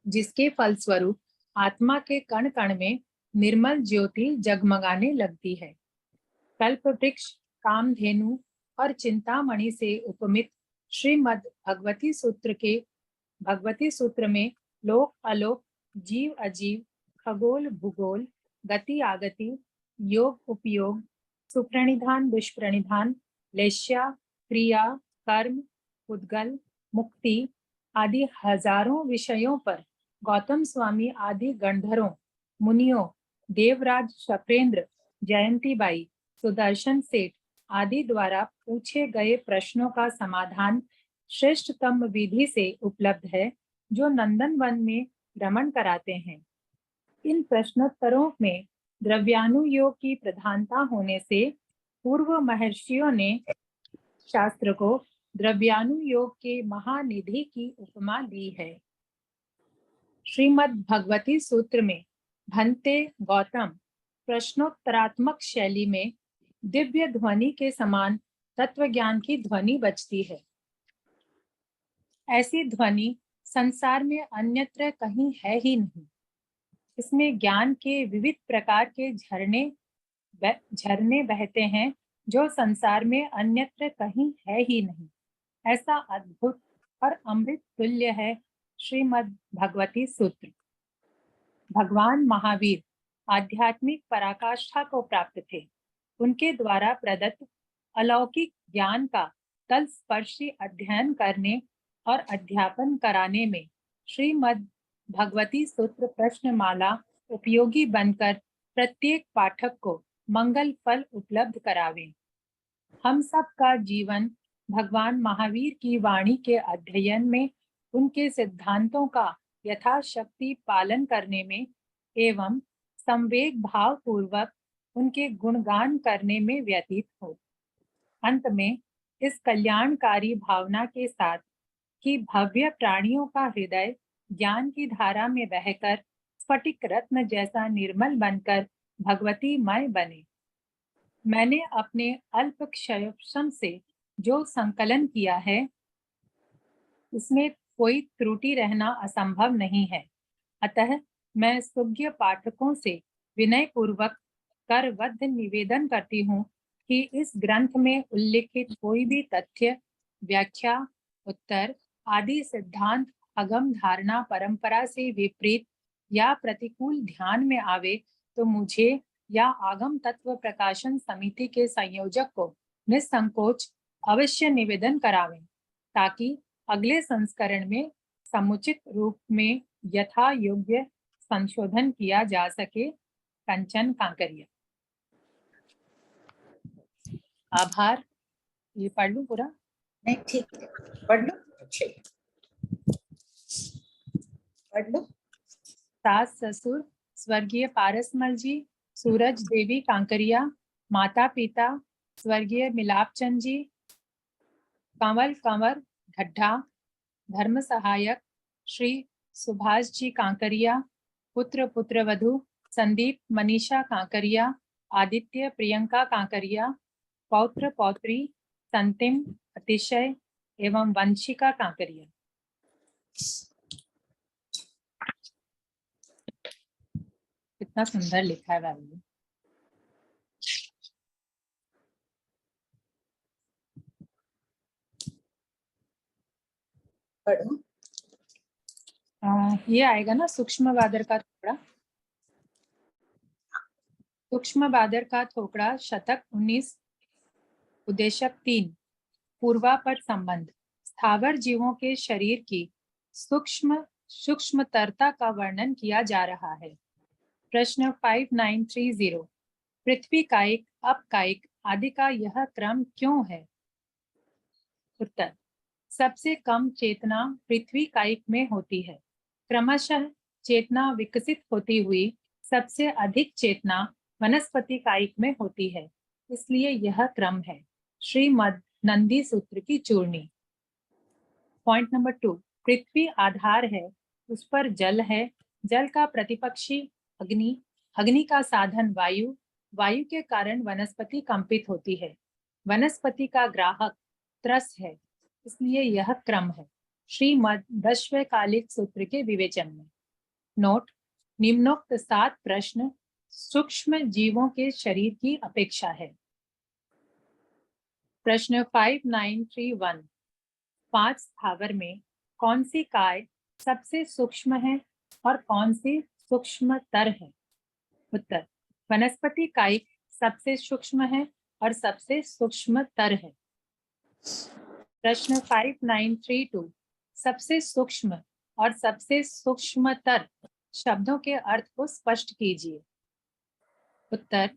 जिसके फलस्वरूप आत्मा के कण कण में निर्मल ज्योति जगमगाने लगती है। कल्प वृक्ष, कामधेनु और चिंतामणि से उपमित श्रीमद् भगवती सूत्र में लोक अलोक, जीव अजीव, खगोल भूगोल, गति आगति, योग उपयोग, सुप्रणिधान दुष्प्रणिधान, लेश्या, क्रिया, कर्म, उद्गल, मुक्ति आदि हजारों विषयों पर गौतम स्वामी आदि गणधरों, मुनियों, देवराज शक्रेंद्र, जयंतीबाई, सुदर्शन सेठ आदि द्वारा पूछे गए प्रश्नों का समाधान श्रेष्ठतम विधि से उपलब्ध है, जो नंदन वन में भ्रमण कराते हैं। इन प्रश्नोत्तरों में द्रव्यानुयोग की प्रधानता होने से पूर्व महर्षियों ने शास्त्र को द्रव्यानुयोग के महानिधि की उपमा दी है। श्रीमद् भगवती सूत्र में भंते गौतम प्रश्नोत्तरात्मक शैली में दिव्य ध्वनि के समान तत्व ज्ञान की ध्वनि बजती है। ऐसी ध्वनि संसार में अन्यत्र कहीं है ही नहीं। इसमें ज्ञान के विविध प्रकार के झरने बहते हैं जो संसार में अन्यत्र कहीं है ही नहीं। ऐसा अद्भुत और अमृत तुल्य है श्रीमद् भगवती सूत्र। भगवान महावीर आध्यात्मिक पराकाष्ठा को प्राप्त थे। उनके द्वारा प्रदत्त अलौकिक ज्ञान का तलस्पर्शी अध्ययन करने और अध्यापन कराने में श्रीमद् भगवती सूत्र प्रश्नमाला उपयोगी बनकर प्रत्येक पाठक को मंगल फल उपलब्ध करावे। हम सब का जीवन भगवान महावीर की वाणी के अध्ययन में, उनके सिद्धांतों का यथाशक्ति पालन करने में एवं संवेग भाव पूर्वक उनके गुणगान करने में व्यतीत हो। अंत में इस कल्याणकारी भावना के साथ कि भव्य प्राणियों का हृदय ज्ञान की धारा में बहकर स्फटिक रत्न जैसा निर्मल बनकर भगवती मय बने। मैंने अपने अल्प क्षयक्षम से जो संकलन किया है, उसमें कोई त्रुटि रहना असंभव नहीं है। अतः मैं सुज्ञ पाठकों से विनय पूर्वक करबद्ध निवेदन करती हूँ कि इस ग्रंथ में उल्लिखित कोई भी तथ्य, व्याख्या, उत्तर आदि सिद्धांत अगम धारणा परंपरा से विपरीत या प्रतिकूल ध्यान में आवे तो मुझे या आगम तत्व प्रकाशन समिति के संयोजक को निसंकोच अवश्य निवेदन करावें, ताकि अगले संस्करण में समुचित रूप में यथा योग्य संशोधन किया जा सके। कंचन कांकरिया। आभार। ये पढ़ लूं पूरा? नहीं, ठीक है, पढ़ लो। अच्छे, पढ़ लो। सास ससुर स्वर्गीय पारसमल जी, सूरज देवी कांकरिया, माता पिता स्वर्गीय मिलापचंद जी, कंवल कंवर ढड्ढा, धर्म सहायक श्री सुभाष जी कांकरिया, पुत्र पुत्रवधु संदीप मनीषा कांकरिया, आदित्य प्रियंका कांकरिया, पौत्र पौत्री संतिम अतिशय एवं वंशिका कांकरिया। कितना सुंदर लिखा है वैल्यू। पढ़ो। ये आएगा ना सूक्ष्म बादर का थोड़ा। सूक्ष्म बादर का थोकड़ा शतक 19 उद्देशक 3 पूर्वापर संबंध स्थावर जीवों के शरीर की सूक्ष्मतरता का वर्णन किया जा रहा है। प्रश्न 5930 पृथ्वी कायिक अपकायिक आदि का यह क्रम क्यों है? उत्तर सबसे कम चेतना पृथ्वी कायिक में होती है। क्रमशः चेतना विकसित होती हुई सबसे अधिक चेतना वनस्पति कायिक में होती है, इसलिए यह क्रम है। श्रीमद् नंदी सूत्र की चूर्णी। पॉइंट नंबर 2 पृथ्वी आधार है, उस पर जल है, जल का प्रतिपक्षी अग्नि, अग्नि का साधन वायु, वायु के कारण वनस्पति कंपित होती है, वनस्पति का ग्राहक त्रस है, इसलिए यह क्रम है। श्रीमद् दशवैकालिक सूत्र के विवेचन में। नोट निम्नोक्त 7 प्रश्न सूक्ष्म जीवों के शरीर की अपेक्षा है। प्रश्न 5931 5 स्थावर में कौन सी काय सबसे सूक्ष्म है और कौन सी सूक्ष्मतर है? उत्तर वनस्पति कायिक सबसे सूक्ष्म है और सबसे सूक्ष्मतर है। प्रश्न 5932 सबसे सूक्ष्म और सबसे सूक्ष्मतर शब्दों के अर्थ को स्पष्ट कीजिए। उत्तर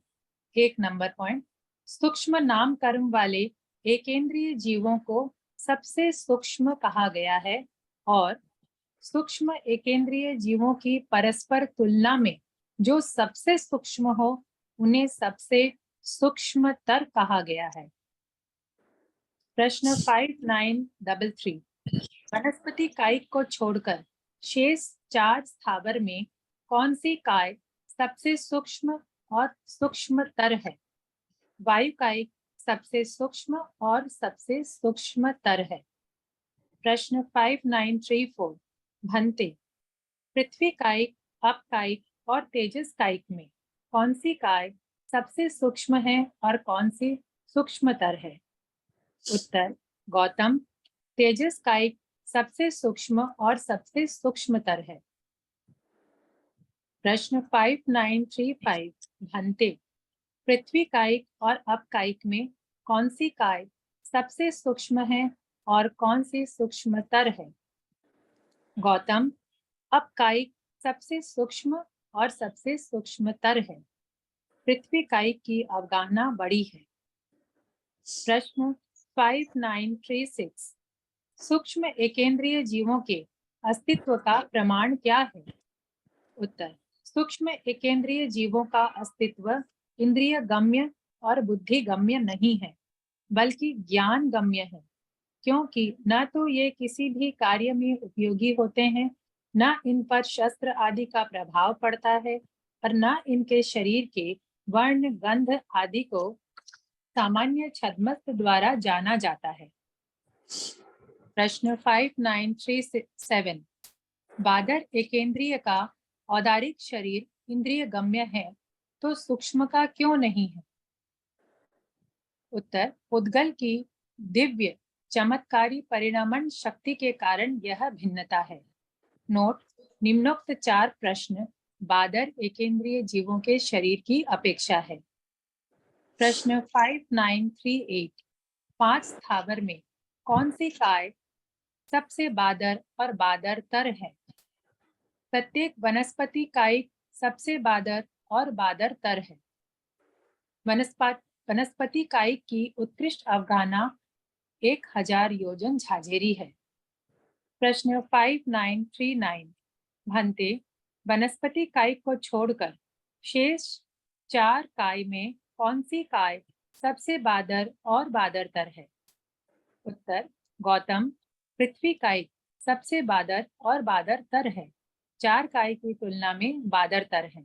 1 नंबर पॉइंट सूक्ष्म नाम कर्म वाले एकेंद्रीय जीवों को सबसे सूक्ष्म कहा गया है और सूक्ष्म एकेंद्रीय जीवों की परस्पर तुलना में जो सबसे सूक्ष्म हो उन्हें सबसे सूक्ष्मतर कहा गया है। प्रश्न 5933 वनस्पति कायिक को छोड़कर शेष 4 स्थावर में कौन सी काय सबसे सूक्ष्म और सूक्ष्मतर है? वायु कायिक सबसे सूक्ष्म और सबसे सूक्ष्मतर है। प्रश्न 5934 भंते पृथ्वी कायिक अपकायिक और तेजस कायिक में कौन सी काय सबसे सूक्ष्म है और कौन सी सूक्ष्मतर है? उत्तर गौतम तेजस कायिक सबसे सूक्ष्म और सबसे सूक्ष्मतर है। प्रश्न 5935 भंते पृथ्वी कायिक और अपकायिक में कौन सी काय सबसे सूक्ष्म है और कौन सी सूक्ष्मतर है? गौतम अपकायिक सबसे सूक्ष्म और सबसे सूक्ष्मतर है। पृथ्वी कायिक की अवगाहना बड़ी है। प्रश्न 5936 सूक्ष्म एकेंद्रीय जीवों के अस्तित्व का प्रमाण क्या है? उत्तर सूक्ष्म एकेंद्रीय जीवों का अस्तित्व इंद्रिय गम्य और बुद्धि गम्य नहीं है, बल्कि ज्ञान गम्य है, क्योंकि न तो ये किसी भी कार्य में उपयोगी होते हैं, न इन पर शस्त्र आदि का प्रभाव पड़ता है और न इनके शरीर के वर्ण गंध आदि को सामान्य छद्मस्त द्वारा जाना जाता है। प्रश्न 5937 बादर एकेंद्रिय का औदारिक शरीर इंद्रिय गम्य है तो सूक्ष्म का क्यों नहीं है? उत्तर उद्गल की दिव्य चमत्कारी परिणमन शक्ति के कारण यह भिन्नता है। नोट निम्नोक्त 4 प्रश्न बादर एकेंद्रीय जीवों के शरीर की अपेक्षा है। प्रश्न 5938 5 स्थावर में कौन सी काय सबसे बादर और बादरतर है? प्रत्येक वनस्पति कायिक सबसे बादर और बादरतर है। वनस्पति कायिक की उत्कृष्ट अवगाहना 1000 योजन झाझेरी है। प्रश्न 5939 भंते वनस्पति कायिक को छोड़कर शेष 4 काय में कौन सी काय सबसे बादर और बादरतर है? उत्तर गौतम पृथ्वी कायिक सबसे बादर और बादरतर है, 4 काय की तुलना में बादरतर है।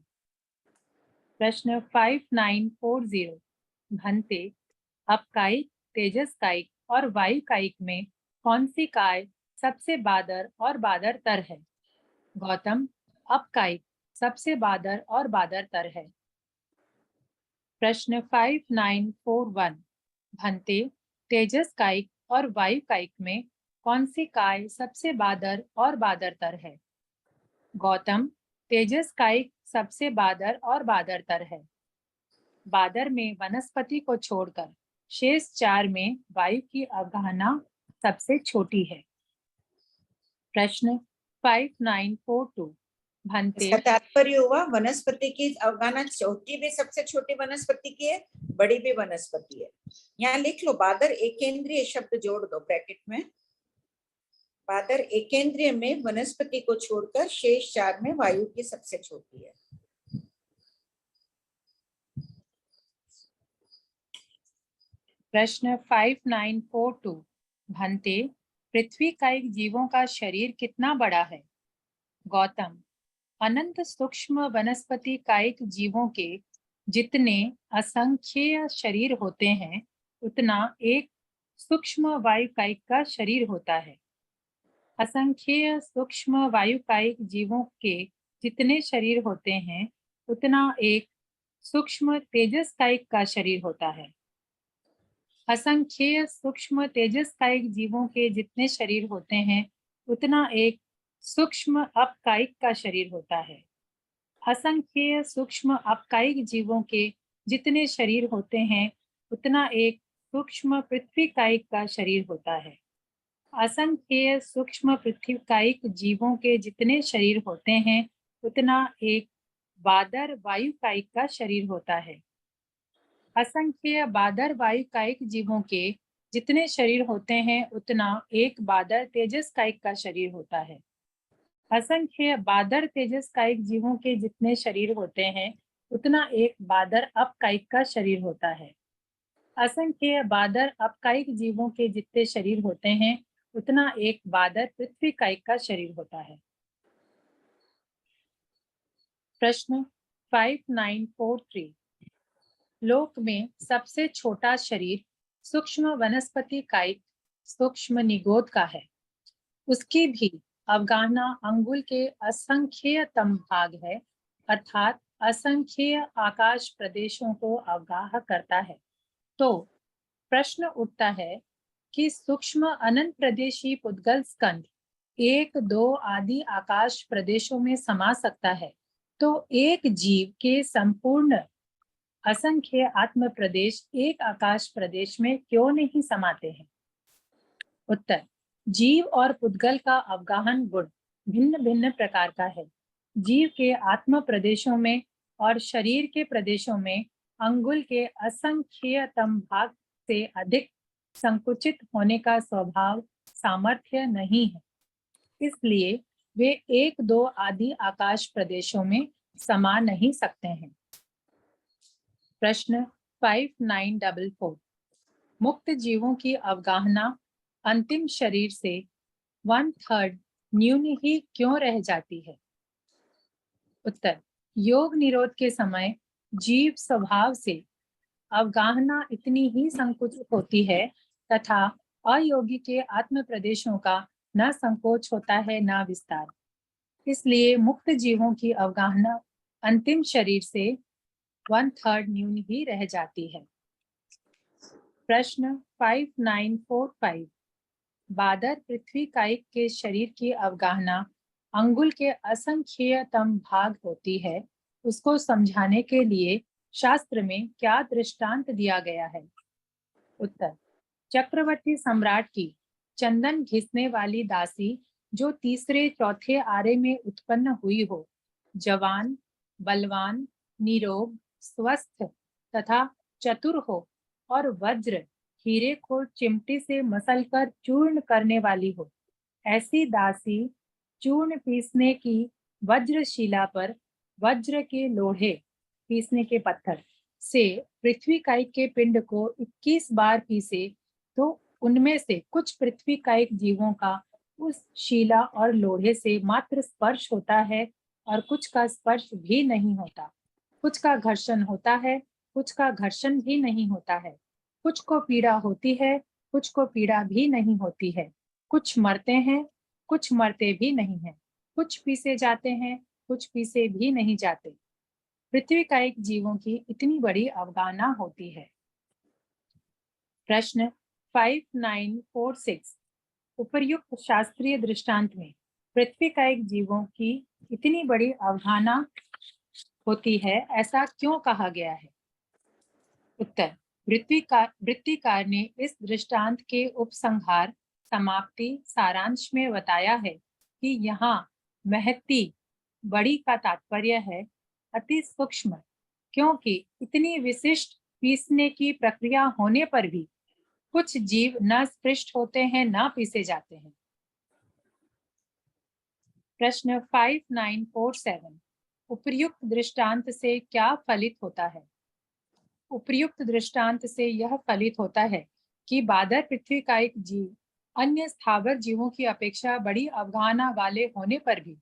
प्रश्न 5940 भंते अपकायिक तेजस कायिक और वायु कायिक में कौन सी काय सबसे बादर और बादरतर है? गौतम अपकायिक सबसे बादर और बादरतर है? प्रश्न 5941 भंते तेजस कायिक और वायु कायिक में कौन सी काय सबसे बादर और बादरतर है? गौतम, तेजस कायिक सबसे बादर और बादरतर है। बादर में वनस्पति को छोड़कर शेष 4 में वायु की अवगाहना सबसे छोटी है। प्रश्न 5942 भंते इसका तात्पर्य हुआ वनस्पति की अवगाहना छोटी भी सबसे छोटी वनस्पति की है, बड़ी भी वनस्पति है। यहाँ लिख लो बादर एकेंद्रीय शब्द जोड़ दो ब्रैकेट में। बादर एकेंद्रीय में वनस्पति को छोड़कर शेष 4 में वायु की सबसे छोटी है। प्रश्न 5942 भंते पृथ्वी कायिक जीवों का शरीर कितना बड़ा है? गौतम, अनंत सूक्ष्म वनस्पति कायिक जीवों के जितने असंख्य शरीर होते हैं उतना एक सूक्ष्म वायु कायिक का शरीर होता है। असंख्य सूक्ष्म वायु कायिक जीवों के जितने शरीर होते हैं उतना एक सूक्ष्म तेजस कायिक का शरीर होता है। असंख्य सूक्ष्म तेजस कायिक जीवों के जितने शरीर होते हैं उतना एक सूक्ष्म अपकायिक का शरीर होता है। असंख्य सूक्ष्म अपकायिक जीवों के जितने शरीर होते हैं उतना एक सूक्ष्म पृथ्वी कायिक का शरीर होता है। असंख्य सूक्ष्म पृथ्वी कायिक जीवों के जितने शरीर होते हैं उतना एक बादर वायु कायिक का शरीर होता है। असंख्य बादर वायु कायिक जीवों के जितने शरीर होते हैं उतना एक बादर तेजस कायिक का शरीर होता है। असंख्य बादर तेजस कायिक जीवों के जितने शरीर होते हैं उतना एक बादर अपकायिक का शरीर होता है। असंख्य बादर अपकायिक जीवों के जितने शरीर होते हैं उतना एक बादर पृथ्वी कायिक का शरीर होता है। प्रश्न 5943 लोक में सबसे छोटा शरीर सूक्ष्म वनस्पति कायिक सूक्ष्म निगोद का है। उसकी भी अवगाहना अंगुल के असंख्यतम भाग है, अर्थात असंख्य आकाश प्रदेशों को अवगाह करता है। तो प्रश्न उठता है कि सूक्ष्म अनंत प्रदेशी पुद्गल स्कंद 1, 2 आदि आकाश प्रदेशों में समा सकता है, तो एक जीव के संपूर्ण असंख्य आत्म प्रदेश एक आकाश प्रदेश में क्यों नहीं समाते हैं? उत्तर, जीव और पुद्गल का अवगाहन गुण भिन्न भिन्न प्रकार का है। जीव के आत्म प्रदेशों में और शरीर के प्रदेशों में अंगुल के असंख्यतम भाग से अधिक संकुचित होने का स्वभाव सामर्थ्य नहीं है, इसलिए वे 1, 2 आदि आकाश प्रदेशों में समा नहीं सकते हैं। प्रश्न 5944 मुक्त जीवों की अवगाहना अंतिम शरीर से 1/3 न्यून ही क्यों रह जाती है? उत्तर, योग निरोध के समय जीव स्वभाव से अवगाहना इतनी ही संकुचित होती है तथा अयोगी के आत्म प्रदेशों का न संकोच होता है न विस्तार, इसलिए मुक्त जीवों की अवगाहना अंतिम शरीर से 1/3 न्यून ही रह जाती है। प्रश्न 5945 बादर पृथ्वी कायिक के शरीर की अवगाहना अंगुल के असंख्यतम भाग होती है, उसको समझाने के लिए शास्त्र में क्या दृष्टांत दिया गया है? उत्तर, चक्रवर्ती सम्राट की चंदन घिसने वाली दासी जो तीसरे चौथे आरे में उत्पन्न हुई हो, जवान, बलवान, निरोग, स्वस्थ तथा चतुर हो और वज्र हीरे को चिमटी से मसलकर चूर्ण करने वाली हो, ऐसी दासी चूर्ण पीसने की वज्रशिला पर वज्र के लोहे पीसने के पत्थर से पृथ्वी कायिक के पिंड को 21 बार पीसे तो उनमें से कुछ पृथ्वी कायिक जीवों का उस शिला और लोहे से मात्र स्पर्श होता है और कुछ का स्पर्श भी नहीं होता। कुछ का घर्षण होता है, कुछ का घर्षण भी नहीं होता है। कुछ को पीड़ा होती है, कुछ को पीड़ा भी नहीं होती है। कुछ मरते हैं, कुछ मरते भी नहीं हैं। कुछ पीसे जाते हैं, कुछ पीसे भी नहीं जाते। पृथ्वी कायिक जीवों की इतनी बड़ी अवगाहना होती है। प्रश्न 5946 उपर्युक्त शास्त्रीय दृष्टांत में पृथ्वी कायिक जीवों की इतनी बड़ी अवगाहना होती है, ऐसा क्यों कहा गया है? उत्तर, वृत्तिकार ने इस दृष्टांत के उपसंहार समाप्ति सारांश में बताया है कि यहाँ महती बड़ी का तात्पर्य है अति सूक्ष्म, क्योंकि इतनी विशिष्ट पीसने की प्रक्रिया होने पर भी कुछ जीव न स्पृष्ट होते हैं न पीसे जाते हैं। प्रश्न 5947 उपर्युक्त दृष्टांत से क्या फलित होता है? उपर्युक्त दृष्टांत से यह फलित होता है कि बादर पृथ्वी कायिक जीव अन्य स्थावर जीवों की अपेक्षा बड़ी अवगाहना वाले होने पर भी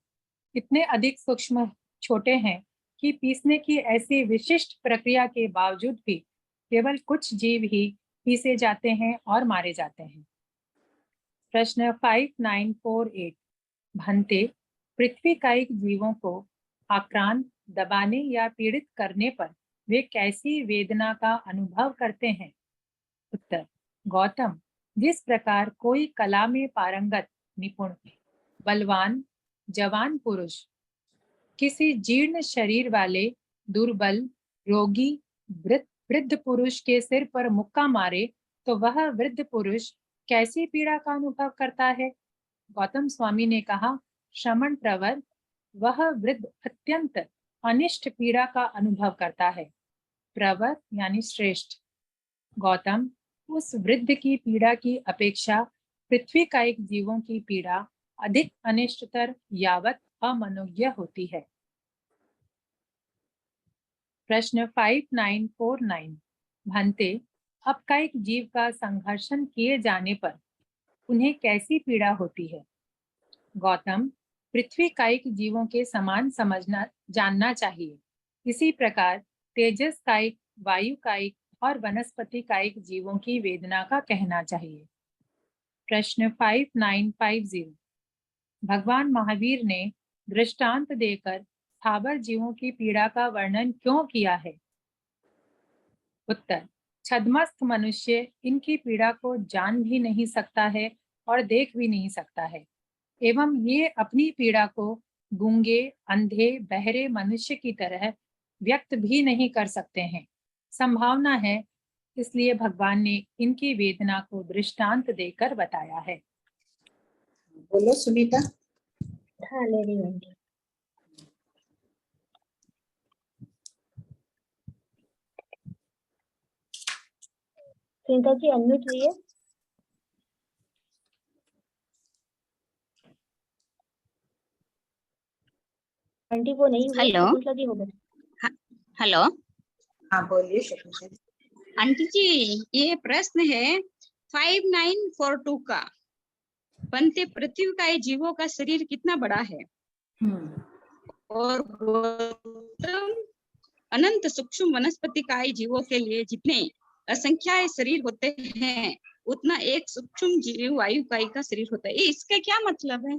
इतने अधिक सूक्ष्म छोटे हैं कि पीसने की ऐसी विशिष्ट प्रक्रिया के बावजूद भी केवल कुछ जीव ही पीसे जाते हैं और मारे जाते हैं। प्रश्न 5948 भंते पृथ्वी कायिक जीवों को आक्रांत, दबाने या पीड़ित करने पर वे कैसी वेदना का अनुभव करते हैं? उत्तर, गौतम, जिस प्रकार कोई कला में पारंगत, निपुण, बलवान, जवान पुरुष किसी जीर्ण शरीर वाले दुर्बल, रोगी, वृद्ध पुरुष के सिर पर मुक्का मारे तो वह वृद्ध पुरुष कैसी पीड़ा का अनुभव करता है? गौतम स्वामी ने कहा, श्रमण प्रवर, वह वृद्ध अत्यंत अनिष्ट पीड़ा का अनुभव करता है। प्रवर यानी श्रेष्ठ। गौतम, उस वृद्ध की पीड़ा की अपेक्षा पृथ्वी कायिक जीवों की पीड़ा अधिक अनिष्टतर यावत अमनोज्ञ होती है। प्रश्न 5949 भंते अपकायिक जीव का संघर्षण किए जाने पर उन्हें कैसी पीड़ा होती है? गौतम, पृथ्वी कायिक जीवों के समान समझना जानना चाहिए। इसी प्रकार तेजस कायिक, वायु कायिक और वनस्पति कायिक जीवों की वेदना का कहना चाहिए। प्रश्न 5950 भगवान महावीर ने दृष्टांत देकर स्थावर जीवों की पीड़ा का वर्णन क्यों किया है? उत्तर, छद्मस्थ मनुष्य इनकी पीड़ा को जान भी नहीं सकता है और देख भी नहीं सकता है, एवं ये अपनी पीड़ा को गूंगे, अंधे, बहरे मनुष्य की तरह व्यक्त भी नहीं कर सकते हैं। संभावना है इसलिए भगवान ने इनकी वेदना को दृष्टांत देकर बताया है। बोलो सुनीता। हाँ, ले रही हूँ। सुनीता जी अनम्यूट हुई है। आंटी वो नहीं हुई। हेलो। शकुंतला जी हो गए। हेलो। हाँ बोलिए शकुंतला जी। आंटी जी, ये प्रश्न है 5942 का। बनते पृथ्वी का जीवों का शरीर कितना बड़ा है? और गौतम, अनंत सूक्ष्म वनस्पति काय जीवों के लिए जितने असंख्यात शरीर होते हैं उतना एक सूक्ष्म जीव वायु काय का शरीर होता है। इसका क्या मतलब है?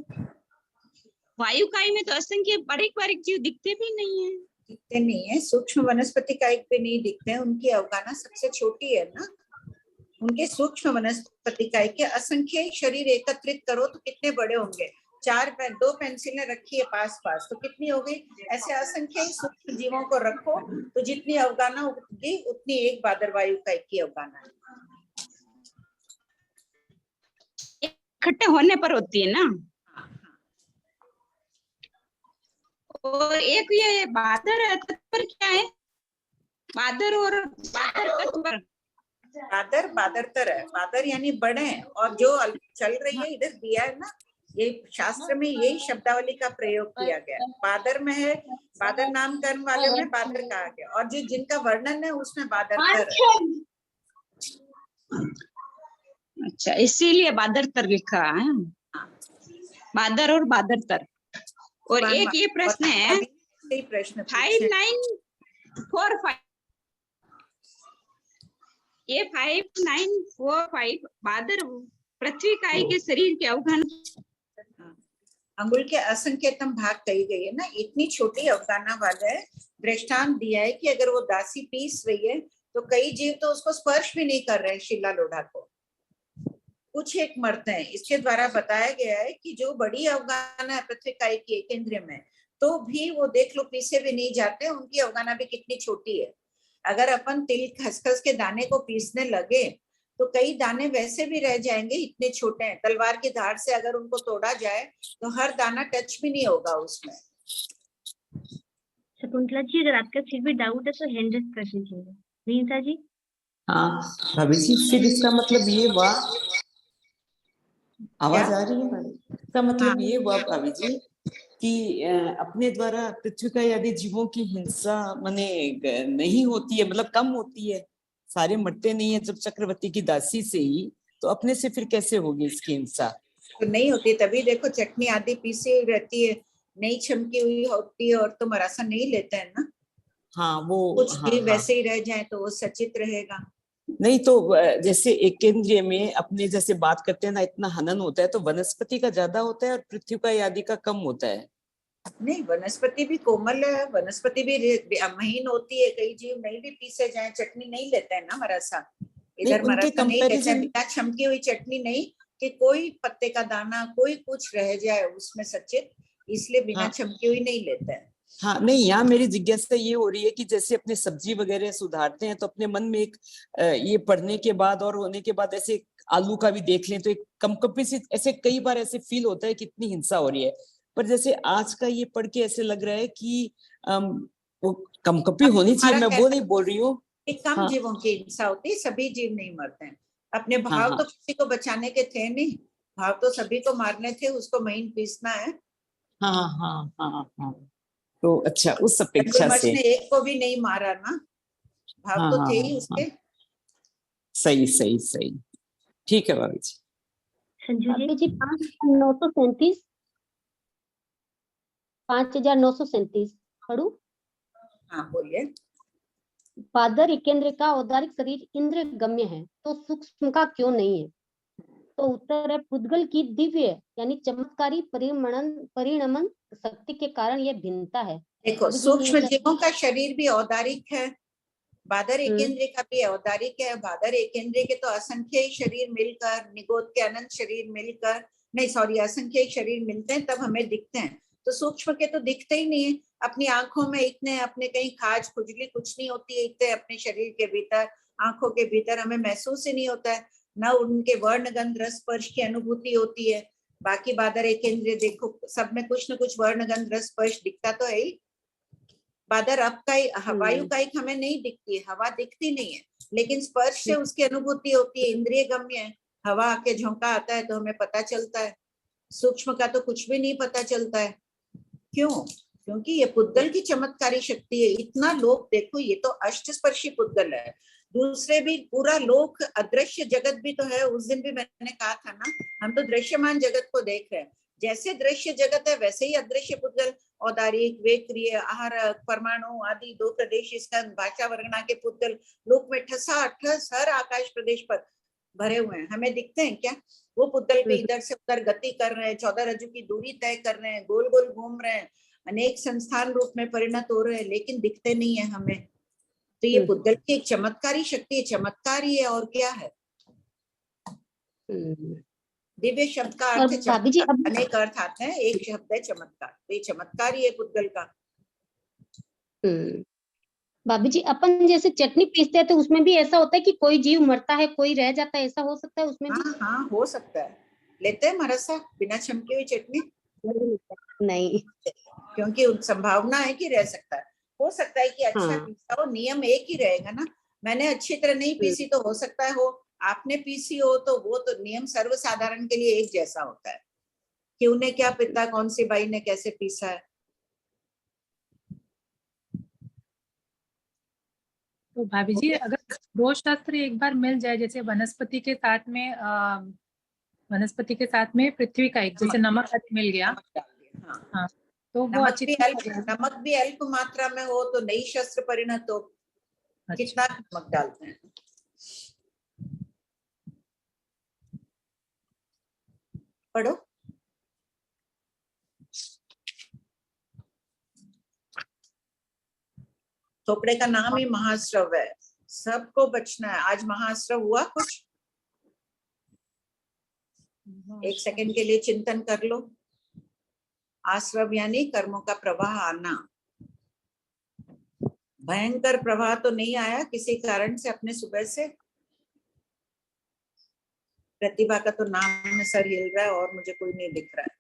वायु काय में तो असंख्य बारीक बारीक जीव दिखते भी नहीं है। दिखते नहीं है, सूक्ष्म वनस्पति कायिक पे नहीं दिखते हैं, उनकी अवगाहना सबसे छोटी है ना। उनके सूक्ष्म वनस्पति कायिक के असंख्य शरीर एकत्रित करो तो कितने बड़े होंगे। 2 पेंसिलें रखी है पास पास तो कितनी हो गई। ऐसे असंख्य सूक्ष्म जीवों को रखो तो जितनी अवगाहना होगी उतनी एक बादरवायु कायिक की अवगाहना है। इकट्ठे होने पर होती है ना। और एक ये बादर तत्पर क्या है? बादर और बादर तत्पर। बादर बादरतर है। बादर यानी बड़े हैं। और जो चल रही है इधर दिया है ना, ये शास्त्र में यही शब्दावली का प्रयोग किया गया है। बादर में है, बादर नामकरण वाले में बादर कहा गया, और जो जिनका वर्णन है उसमें बादरतर है। अच्छा, इसीलिए बादरतर लिखा है। बादर और बादरतर। और एक ये प्रश्न है 5945। ये 5945 बादर पृथ्वी काय के शरीर के अवगाहना अंगुल के असंख्यतम भाग कही गई है ना, इतनी छोटी अवगाना वाला है। दृष्टांत दिया है कि अगर वो दासी पीस रही है तो कई जीव तो उसको स्पर्श भी नहीं कर रहे हैं, शिला लोढ़ा को, कुछ एक मरते हैं। इसके द्वारा बताया गया है कि जो बड़ी अवगाना है पृथ्वी काई की एक इंद्रिय में, तो भी वो देख लो पीसे भी नहीं जाते, उनकी अवगाना भी कितनी छोटी है। अगर अपन तिल खसखस के दाने को पीसने लगे तो कई दाने वैसे भी रह जाएंगे, इतने छोटे हैं। तलवार की धार से अगर उनको तोड़ा जाए तो हर दाना टच भी नहीं होगा उसमें। शकुंतला जी, अगर आपका फिर भी डाउट है तो हैंड रेज कर दीजिएगा। रीता जी। हाँ भाभी जी, फिर इसका मतलब ये हुआ, आवाज क्या? आ रही है भाभी? इसका मतलब ये हुआ भाभी जी कि अपने द्वारा पृथ्वी का आदि जीवों की हिंसा माने नहीं होती है, मतलब कम होती है, सारे मरते नहीं है जब चक्रवर्ती की दासी से ही, तो अपने से फिर कैसे होगी इसकी हिंसा? तो नहीं होती, तभी देखो चटनी आदि पीसी हुई रहती है, नहीं छमकी हुई होती है, और तो मरासा नहीं लेते हैं ना। हाँ वो, कुछ हाँ भी हाँ। वैसे ही रह जाए तो वो सचित रहेगा। नहीं तो जैसे एक इंद्रिय में अपने जैसे बात करते हैं ना, इतना हनन होता है, तो वनस्पति का ज्यादा होता है और पृथ्वी का आदि का कम होता है। नहीं, वनस्पति भी कोमल है, वनस्पति भी महीन होती है, कई जीव नहीं भी पीसे जाए चटनी नहीं लेते हैं ना मरासा। नहीं, इधर उनके मरासा नहीं लेते हैं, कंपैरिजन, बिना छमकी हुई चटनी नहीं, कि कोई पत्ते का दाना कोई कुछ रह जाए उसमें सचित, इसलिए बिना हाँ छमकी हुई नहीं लेते हैं। हाँ, नहीं यहाँ मेरी जिज्ञासा ये हो रही है कि जैसे अपने सब्जी वगैरह सुधारते हैं तो अपने मन में एक ये पढ़ने के बाद और होने के बाद ऐसे आलू का भी देख लें तो एक कंपकपी सी, ऐसे कई बार ऐसे फील होता है कि इतनी हिंसा हो रही है। पर जैसे आज का ये पढ़ के ऐसे लग रहा है कि वो कंपकपी अब होनी चाहिए, तुम्हारा मैं वो कैसा, नहीं बोल रही हूँ। एक कम हाँ जीवों की हिंसा होती है, सभी जीव नहीं मरते हैं। अपने हाँ भाव हाँ तो किसी को बचाने के थे नहीं, भाव तो सभी को मारने थे, उसको महीन पीसना है। हाँ हाँ हाँ हाँ, तो अच्छा उस अपेक्षा यमराज से, ने एक को भी नहीं मारा ना, भाव हाँ तो हाँ थे हाँ ही हाँ, उसके। सही सही सही, ठीक है भाभी जी। संजू जी। अभी जी 5,937, 5,937 पढ़ू। हाँ बोलिए। पादर एकेंद्र का औदारिक शरीर इंद्र गम्य है तो सूक्ष्म का क्यों नहीं है? तो उत्तर है पुद्गल की दिव्य यानी चमत्कारी परिणमन शक्ति के कारण यह भिन्नता है। देखो अभी जी सूक्ष्म नीचे- जीवों का शरीर भी औदारिक है, बादर एकेंद्र का भी औदारिक है। बादर एकेंद्र के तो असंख्य शरीर मिलकर, निगोद के अनंत शरीर मिलकर, नहीं सॉरी, असंख्य शरीर मिलते हैं तब हमें दिखते हैं। तो सूक्ष्म के तो दिखते ही नहीं है, अपनी आंखों में इतने, अपने कहीं खाज खुजली कुछ नहीं होती है, इतने अपने शरीर के भीतर, आंखों के भीतर हमें महसूस ही नहीं होता है, न उनके वर्ण गंध रस स्पर्श की अनुभूति होती है। बाकी बादर एकेंद्र देखो सब में कुछ न कुछ वर्ण गंध रस स्पर्श दिखता तो है ही। बादर अब का वायु का एक हमें नहीं दिखती है, हवा दिखती नहीं है, लेकिन स्पर्श से उसकी अनुभूति होती है, इंद्रिय गम्य है। हवा आके झोंका आता है तो हमें पता चलता है। सूक्ष्म का तो कुछ भी नहीं पता चलता है। क्यों? क्योंकि ये पुद्गल की चमत्कारी शक्ति है। इतना लोक देखो, ये तो अष्टस्पर्शी पुद्गल है, दूसरे भी पूरा लोक, अदृश्य जगत भी तो है। उस दिन भी मैंने कहा था ना, हम तो दृश्यमान जगत को देख रहे हैं, जैसे दृश्य जगत है वैसे ही अदृश्य पुद्गल, औदारिक, वेक्रिय, आहार, परमाणु आदि, दो प्रदेश स्कंद, भाषा वर्णा के पुद्गल लोक में ठसा ठस हर आकाश प्रदेश पर भरे हुए हैं। हमें दिखते हैं क्या? वो पुद्गल पे इधर से उधर गति कर रहे हैं, 14 रज्जु की दूरी तय कर रहे हैं, गोल गोल घूम रहे हैं, अनेक संस्थान रूप में परिणत हो रहे हैं, लेकिन दिखते नहीं है हमें। तो ये पुद्गल की एक चमत्कारी शक्ति है, चमत्कारी है और क्या है। दिव्य शब्द का और अर्थ है भाभी जी चमत्कार, अब अनेक अर्थ आते हैं, एक शब्द है चमत्कार, तो ये चमत्कार ही है पुद्गल का। भाभी जी अपन जैसे चटनी पीसते हैं तो उसमें भी ऐसा होता है कि कोई जीव मरता है कोई रह जाता है, ऐसा हो सकता है उसमें भी? हाँ हाँ हो सकता है। लेते हैं मरसा बिना छमकी हुई चटनी? नहीं। क्योंकि संभावना है कि रह सकता है, हो सकता है कि अच्छा हाँ। पीसा हो, नियम एक ही रहेगा ना। मैंने अच्छी तरह नहीं पीसी तो हो सकता है हो, आपने पीसी हो तो वो तो नियम सर्वसाधारण के लिए एक जैसा होता है कि उन्हें क्या पता कौन सी बाई ने कैसे पीसा है। तो भाभी जी अगर दो शास्त्र एक बार मिल जाए, जैसे वनस्पति के साथ में पृथ्वी का एक, जैसे नमक आदि मिल गया, नमक डाल दिया, हाँ। हाँ, तो वो अच्छी तरह हो जाएगा। नमक भी अल्प मात्रा में हो तो नई शस्त्र परिणत हो। अच्छा। कितना नमक डालते हैं? पढ़ो। थोपड़े का नाम ही महाश्रव है, सबको बचना है। आज महाश्रव हुआ कुछ? एक सेकंड के लिए चिंतन कर लो। आश्रव यानी कर्मों का प्रवाह आना। भयंकर प्रवाह तो नहीं आया किसी कारण से अपने सुबह से? प्रतिभा का तो नाम में सर हिल रहा है और मुझे कोई नहीं दिख रहा है।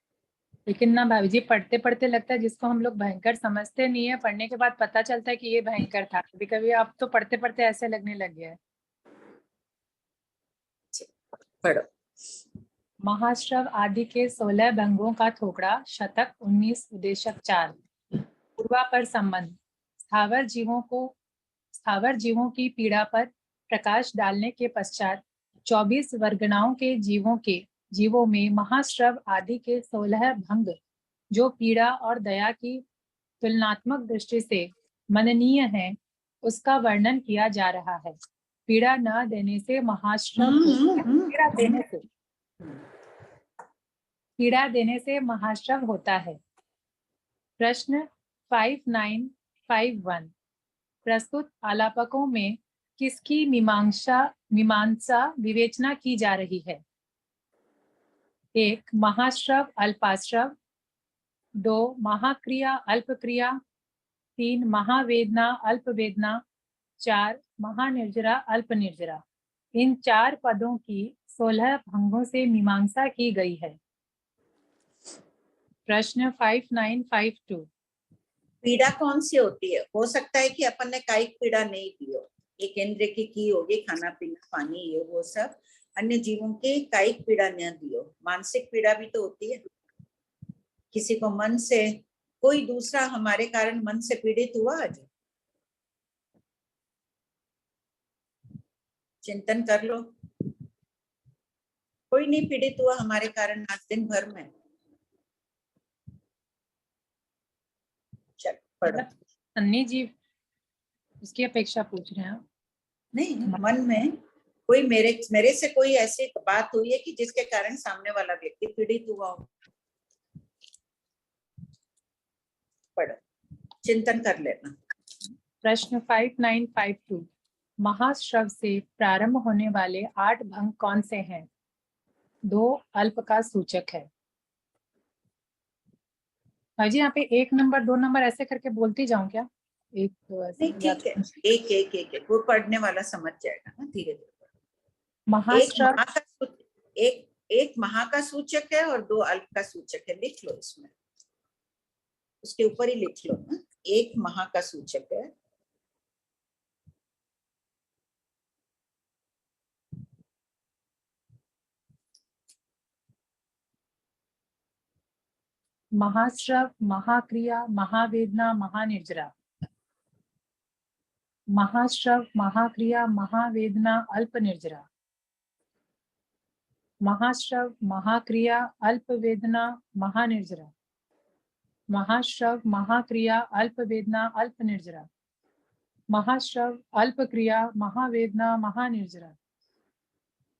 लेकिन ना भाभी जी, पढ़ते पढ़ते लगता है जिसको हम लोग भयंकर समझते नहीं है, पढ़ने के बाद पता चलता है कि ये भयंकर था। कभी कभी अब तो पढ़ते पढ़ते ऐसे लगने लग गया है। पढ़ो। महाश्रव आदि के 16 भंगों का थोकड़ा, शतक 19 उद्देशक 4। पूर्वा पर संबंध। स्थावर जीवों की पीड़ा पर प्रकाश डालने के पश्चात 24 वर्गणाओं के जीवों में महाश्रव आदि के 16 भंग जो पीड़ा और दया की तुलनात्मक दृष्टि से मननीय है, उसका वर्णन किया जा रहा है। पीड़ा न देने से महाश्रव पीड़ा देने से महाश्रव होता है। प्रश्न 5951। प्रस्तुत आलापकों में किसकी मीमांसा विवेचना की जा रही है? 1 महाश्रव अल्पाश्रव, 2 महाक्रिया अल्पक्रिया, 3 महावेदना अल्पवेदना, 4 महानिर्जरा अल्पनिर्जरा। इन 4 पदों की 16 भंगों से मीमांसा की गई है। प्रश्न 5952। पीड़ा कौन सी होती है? हो सकता है कि अपन ने कायिक पीड़ा नहीं दी हो, एक इंद्र की होगी, खाना पीना पानी ये वो सब। अन्य जीवों की कायिक पीड़ा न दी हो। मानसिक पीड़ा भी तो होती है। किसी को मन से, कोई दूसरा हमारे कारण मन से पीड़ित हुआ आज? चिंतन कर लो। कोई नहीं पीड़ित हुआ हमारे कारण आज दिन भर में? चल पढ़ो। अन्य जीव उसकी अपेक्षा पूछ रहे हैं आप? नहीं, मन में कोई मेरे से कोई ऐसी बात हुई है कि जिसके कारण सामने वाला व्यक्ति पीड़ित हुआ हो? पढ़ो, चिंतन कर लेना। प्रश्न 5952। महाश्रव से प्रारंभ होने वाले 8 भंग कौन से हैं? 2 अल्प का सूचक है। जी यहाँ पे 1 नंबर 2 नंबर ऐसे करके बोलती जाऊं क्या? 1 2 ऐसे? ठीक है, एक वो पढ़ने वाला समझ जाएगा ना, धीरे धीरे। महाश्रव एक महा का सूचक है और 2 अल्प का सूचक है। लिख लो, इसमें उसके ऊपर ही लिख लो ना। 1 महा का सूचक है, महाश्रव, महाक्रिया, महावेदना, महानिर्जरा। महाश्रव, महाक्रिया, महावेदना, अल्पनिर्जरा। महाश्रव, महाक्रिया, अल्पवेदना, महानिर्जरा। महाश्रव, महाक्रिया, अल्पवेदना, अल्पनिर्जरा। महाश्रव, अल्पक्रिया, महावेदना, महानिर्जरा।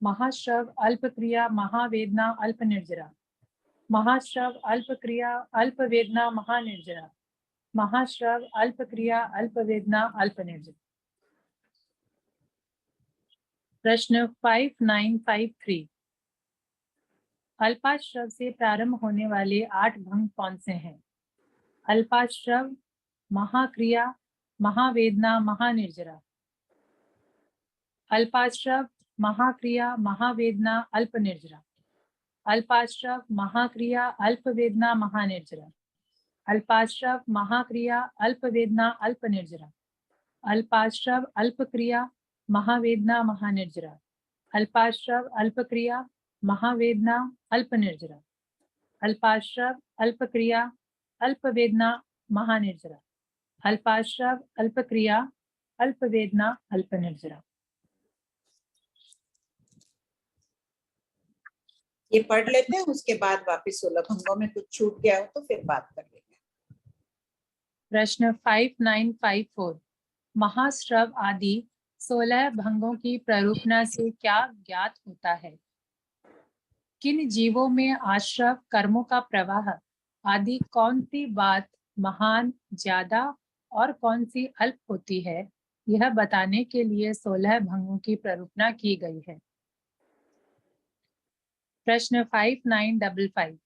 महाश्रव, अल्पक्रिया, महावेदना, अल्पनिर्जरा। महाश्रव, अल्पक्रिया, अल्पवेदना, महानिर्जरा। महाश्रव, अल्पक्रिया, अल्पवेदना, अल्पनिर्जरा। प्रश्न 5953। अल्पाश्रव से प्रारंभ होने वाले 8 भंग कौन से हैं? अल्पाश्रव, महाक्रिया, महावेदना, महानिर्जरा। अल्पाश्रव, महाक्रिया, महावेदना, अल्पनिर्जरा। अल्पाश्रव, महाक्रिया, अल्पवेदना, महानिर्जरा। अल्पाश्रव, महाक्रिया, अल्पवेदना, अल्पनिर्जरा। अल्पाश्रव, अल्पक्रिया, महावेदना, महानिर्जरा। अल्पाश्रव, अल्पक्रिया, महावेदना, अल्पनिर्जरा। अल्पाश्रव, अल्पक्रिया, अल्पवेदना, महानिर्जरा। अल्पाश्रव, अल्पक्रिया, अल्पवेदना, अल्पनिर्जरा। ये पढ़ लेते हैं, उसके बाद वापस 16 भंगों में कुछ छूट गया हो तो फिर बात कर लेंगे। प्रश्न 5954। महाश्रव आदि 16 भंगों की प्ररूपणा से क्या ज्ञात होता है? किन जीवों में आश्रव कर्मों का प्रवाह आदि कौन सी बात महान, ज्यादा और कौन सी अल्प होती है, यह बताने के लिए 16 भंगों की प्ररूपणा की गई है। प्रश्न 5955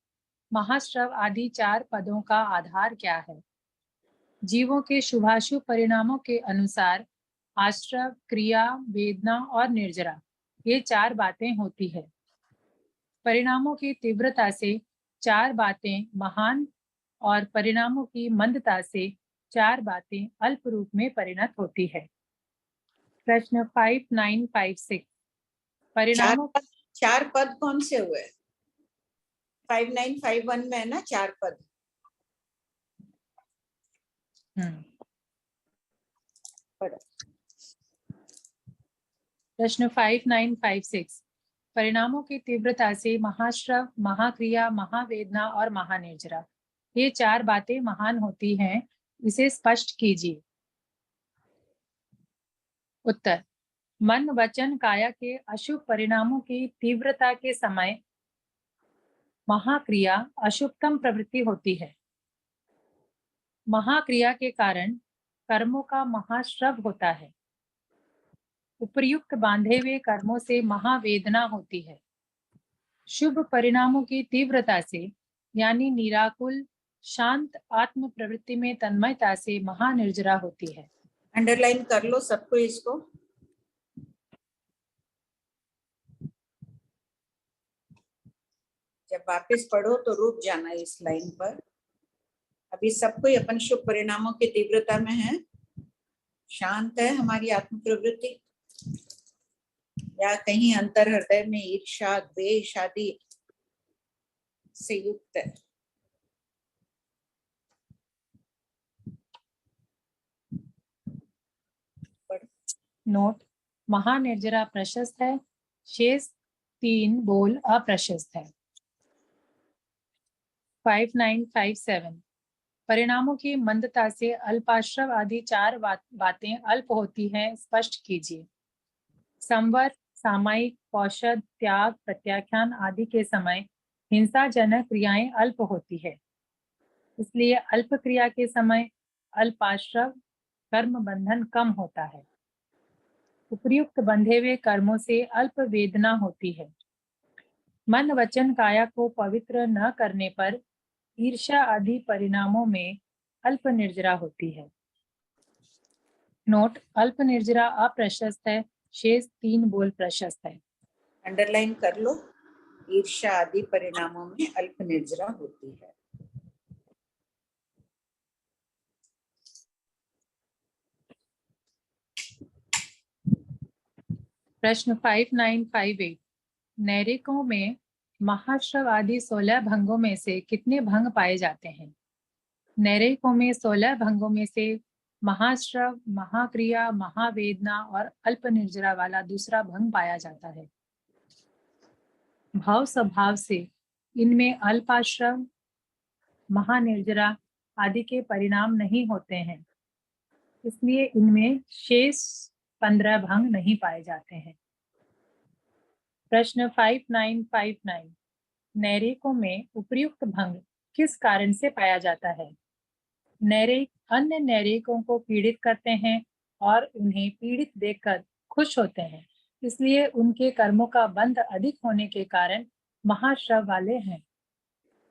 महाश्रव आदि 4 पदों का आधार क्या है? जीवों के शुभाशुभ परिणामों के अनुसार आश्रव, क्रिया, वेदना और निर्जरा, ये 4 बातें होती है। परिणामों की तीव्रता से 4 बातें महान और परिणामों की मंदता से 4 बातें अल्प रूप में परिणत होती है। प्रश्न 5956 परिणामों 4 पद कौन से हुए? 5951 में है ना 4 पद। प्रश्न 5956 परिणामों की तीव्रता से महाश्रव, महाक्रिया, महावेदना और महानिर्जरा, ये 4 बातें महान होती हैं, इसे स्पष्ट कीजिए। उत्तर, मन, वचन, काया के अशुभ परिणामों की तीव्रता के समय महाक्रिया अशुभतम प्रवृत्ति होती है। महाक्रिया के कारण कर्मों का महाश्रव होता है। उपर्युक्त बांधे हुए कर्मों से महावेदना होती है। शुभ परिणामों की तीव्रता से यानी निराकुल शांत आत्म प्रवृत्ति में तन्मयता से महानिर्जरा होती है। अंडरलाइन कर लो सबको इसको। जब वापस पढ़ो तो रुक जाना इस लाइन पर। अभी सबको अपन शुभ परिणामों की तीव्रता में है, शांत है हमारी आत्म प्रवृत्ति, या कहीं अंतर हृदय में ईर्ष्या, द्वेष आदि से युक्त है। नोट, महानिर्जरा प्रशस्त है, शेष 3 बोल अप्रशस्त है। 5957 परिणामों की मंदता से अल्पाश्रव आदि 4 बातें अल्प होती हैं, स्पष्ट कीजिए। संवर, सामायिक, पौषध, त्याग, प्रत्याख्यान आदि के समय हिंसाजनक क्रियाएं अल्प होती है, इसलिए अल्प क्रिया के समय अल्पाश्रव कर्म बंधन कम होता है। उपर्युक्त बंधे हुए कर्मों से अल्प वेदना होती है। मन, वचन, काया को पवित्र न करने पर ईर्ष्या आदि परिणामों में अल्प निर्जरा होती है। नोट, अल्प निर्जरा अप्रशस्त है, शेष 3 बोल प्रशस्त है। अंडरलाइन कर लो, ईर्ष्या आदि परिणामों में अल्प निर्जरा होती है। प्रश्न 5958 नैरिकों में महाश्रव आदि 16 भंगों में से कितने भंग पाए जाते हैं? नैरिकों में 16 भंगों में से महाश्रव, महाक्रिया, महावेदना और अल्प निर्जरा वाला दूसरा भंग पाया जाता है। भाव स्वभाव से इनमें अल्पाश्रव, महानिर्जरा आदि के परिणाम नहीं होते हैं, इसलिए इनमें शेष 15 भंग नहीं पाए जाते हैं। प्रश्न 5959 नैरिकों में उपर्युक्त भंग किस कारण से पाया जाता है? नैरिक अन्य नैरिकों को पीड़ित करते हैं और उन्हें पीड़ित देखकर खुश होते हैं, इसलिए उनके कर्मों का बंध अधिक होने के कारण महाश्रव वाले हैं।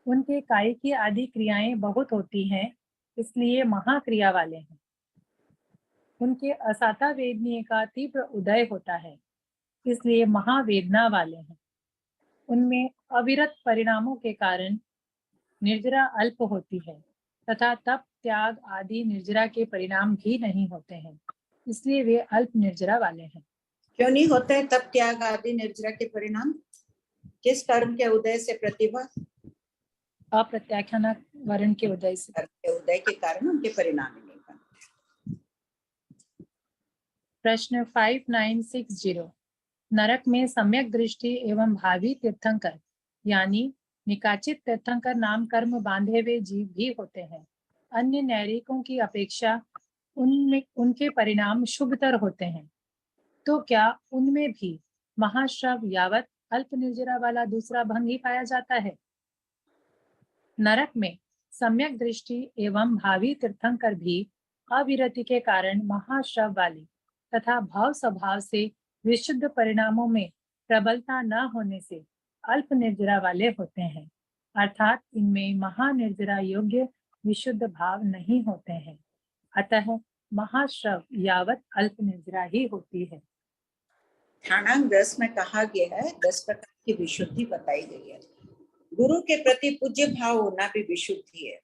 उनके कायिकी आदि क्रियाएं बहुत होती हैं, इसलिए महाक्रिया वाले हैं। उनके असाता वेदनीय का तीव्र उदय होता है, इसलिए महावेदना वाले हैं। उनमें अविरत परिणामों के कारण निर्जरा अल्प होती है तथा तप, त्याग आदि निर्जरा के परिणाम भी नहीं होते हैं, इसलिए वे अल्प निर्जरा वाले हैं। क्यों नहीं होते हैं तप, त्याग आदि निर्जरा के परिणाम? किस कर्म के उदय से? प्रतिभा, अप्रत्याख्यान वर्ण के उदय से। उदय के कारण उनके परिणाम नहीं बनते। प्रश्न 5960 नरक में सम्यक दृष्टि एवं भावी तीर्थंकर यानी निकाचित तीर्थंकर नाम कर्म बांधे हुए जीव भी होते हैं। अन्य नैरिकों की अपेक्षा उनमें उनके परिणाम शुभतर होते हैं, तो क्या उनमें भी महाश्रव यावत अल्प निर्जरा वाला दूसरा भंग ही पाया जाता है? नरक में सम्यक दृष्टि एवं भावी तीर्थंकर भी अविरति के कारण महाश्रव वाली तथा भाव स्वभाव से विशुद्ध परिणामों में प्रबलता न होने से अल्प निर्जरा वाले होते हैं, अर्थात इनमें महानिर्जरा योग्य विशुद्ध भाव नहीं होते हैं। अतः महाश्रव यावत अल्प निर्जरा ही होती है। ठाणांक 10 में कहा गया है 10 प्रकार की विशुद्धि बताई गई है। गुरु के प्रति पूज्य भाव होना भी विशुद्धि है।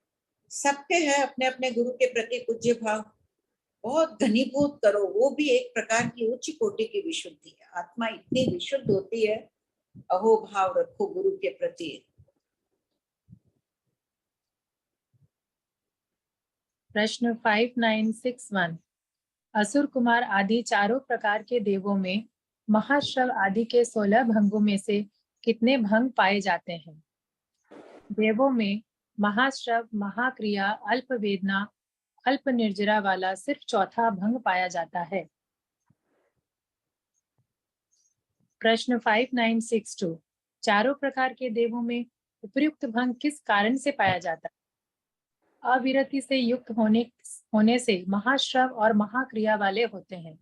सबके है अपने अपने गुरु के प्रति पूज्य भाव, बहुत घनीभूत करो, वो भी एक प्रकार की उच्च कोटि की विशुद्धि है। आत्मा इतनी विशुद्ध होती है, अहो भाव रखो गुरु के प्रति। प्रश्न 5961, असुर कुमार आदि चारों प्रकार के देवों में महाश्रव आदि के 16 भंगों में से कितने भंग पाए जाते हैं? देवों में महाश्रव, महाक्रिया, अल्प वेदना, अल्प निर्जरा वाला सिर्फ चौथा भंग पाया जाता है। प्रश्न 5962, चारों प्रकार के देवों में उपयुक्त भंग किस कारण से पाया जाता है? अविरति से युक्त होने से महाश्रव और महाक्रिया वाले होते हैं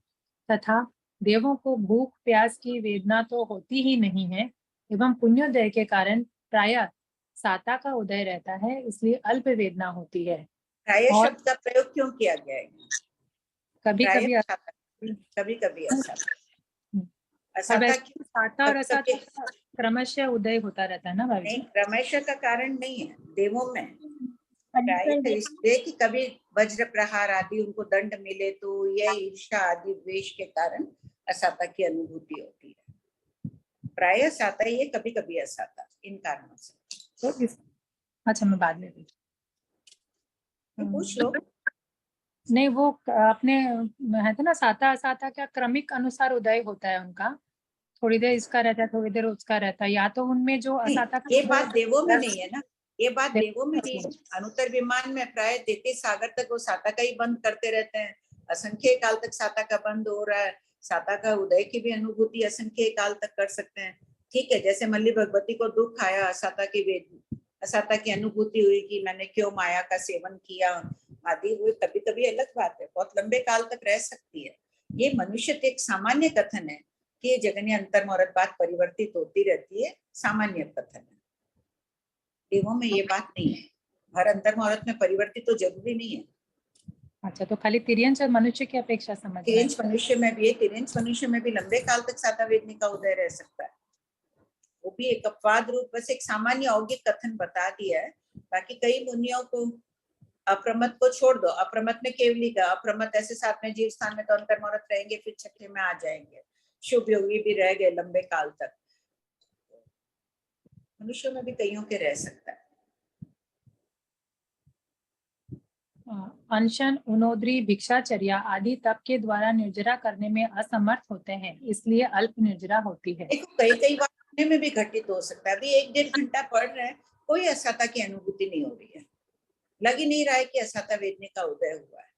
तथा देवों को भूख प्यास की वेदना तो होती ही नहीं है एवं पुण्योदय के कारण प्रायः साता का उदय रहता है, इसलिए अल्प वेदना होती है। प्रायः और शब्द का प्रयोग क्यों किया गया है? कभी कभी कभी असाता। साता और असाता का क्रमशः उदय होता रहता है ना भाभी? नहीं, क्रमशः का कारण नहीं है देवों में। प्रायः इसलिए कि कभी वज्र प्रहार आदि उनको दंड मिले तो यह ईर्ष्या आदि द्वेष के कारण असाता की अनुभूति होती है। प्रायः साता ही है, कभी कभी असाता, इन कारणों से। तो अच्छा, मैं बाद में पूछ लो। नहीं, वो अपने है ना, साता असाता का क्रमिक अनुसार उदय होता है उनका, थोड़ी देर इसका रहता है, थोड़ी देर उसका रहता है, या तो उनमें जो असाता का ये बात देवों में नहीं है ना, ये बात देवों में नहीं है। अनुत्तर विमान में प्राय देते सागर तक वो साता का ही बंद करते रहते हैं, असंख्य काल तक साता का बंद हो रहा है। साता का उदय की भी अनुभूति असंख्य काल तक कर सकते हैं। ठीक है, जैसे मल्ली भगवती को दुख आया, असाता की अनुभूति हुई कि मैंने क्यों माया का सेवन किया आदि हुए, कभी कभी अलग बात है, बहुत लंबे काल तक रह सकती है। ये मनुष्य एक सामान्य कथन है कि जगन्य अंतर्मौरत बात परिवर्तित होती रहती है, सामान्य कथन है। देवों में ये बात नहीं है, हर अंतर्मौरत में परिवर्तित तो जरूरी नहीं है। अच्छा, तो खाली तिर्यंच और मनुष्य की अपेक्षा समझ तिर्यंच मनुष्य में भी, तिर्यंच मनुष्य में भी लंबे काल तक साता वेदनी का उदय रह सकता है। वो भी एक अपवाद रूप, बस एक सामान्य औगिक कथन बता दिया है। बाकी कई मुनियों को अप्रमत को छोड़ दो, अप्रमत में केवली का, अप्रमत ऐसे साथ में जीव स्थान में तो अंतर्मौरत रहेंगे, फिर छठे में आ जाएंगे। शुभ योगी भी रह गए लंबे काल तक, मनुष्यों में भी कईयों के रह सकता है। अनशन, उनोद्री, भिक्षाचर्या आदि तप के द्वारा निर्जरा करने में असमर्थ होते हैं, इसलिए अल्प निर्जरा होती है। कई बार अपने में भी घटित हो सकता है। अभी 1-1.5 घंटा पढ़ रहे हैं, कोई असाता की अनुभूति नहीं हो रही है, लग ही नहीं रहा है कि असाता वेदनी का उदय हुआ है।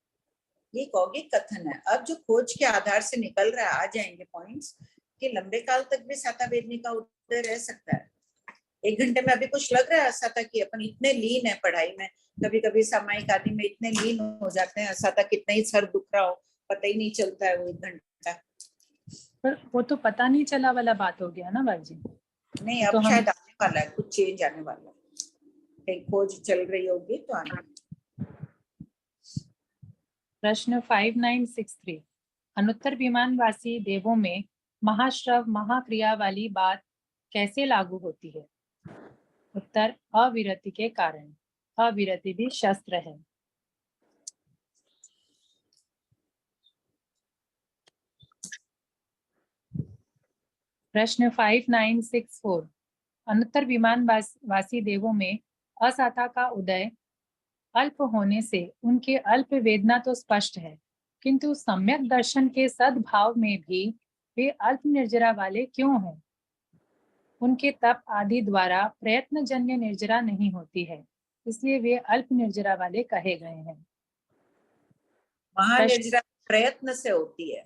ये औगिक कथन है। अब जो खोज के आधार से निकल रहा है, आ जाएंगे पॉइंट्स कि लंबे काल तक भी साता वेदनी का उदय रह सकता है। 1 घंटे में अभी कुछ लग रहा है असाता की, अपन इतने लीन है पढ़ाई में, कभी कभी सामायिक आदि में इतने लीन हो जाते हैं, असाता कितना ही सर दुख रहा हो पता ही नहीं चलता है वो 1 घंटा। पर वो तो पता नहीं चला वाला बात हो गया ना भाई जी। नहीं, अब तो शायद आने वाला है, कुछ चेंज आने वाला है, कहीं खोज चल रही होगी तो आने। प्रश्न 5963, अनुत्तर विमानवासी देवों में महाश्रव महाक्रिया वाली बात कैसे लागू होती है? उत्तर, अविरति के कारण। अविरति भी शस्त्र है। प्रश्न 5964, अनुत्तर विमानवासी देवों में असाता का उदय अल्प होने से उनके अल्प वेदना तो स्पष्ट है, किंतु सम्यक दर्शन के सद्भाव में भी वे अल्प निर्जरा वाले क्यों हैं? उनके तप आदि द्वारा प्रयत्न जन्य निर्जरा नहीं होती है, इसलिए वे अल्प निर्जरा वाले कहे गए हैं। महानिर्जरा प्रयत्न से होती है,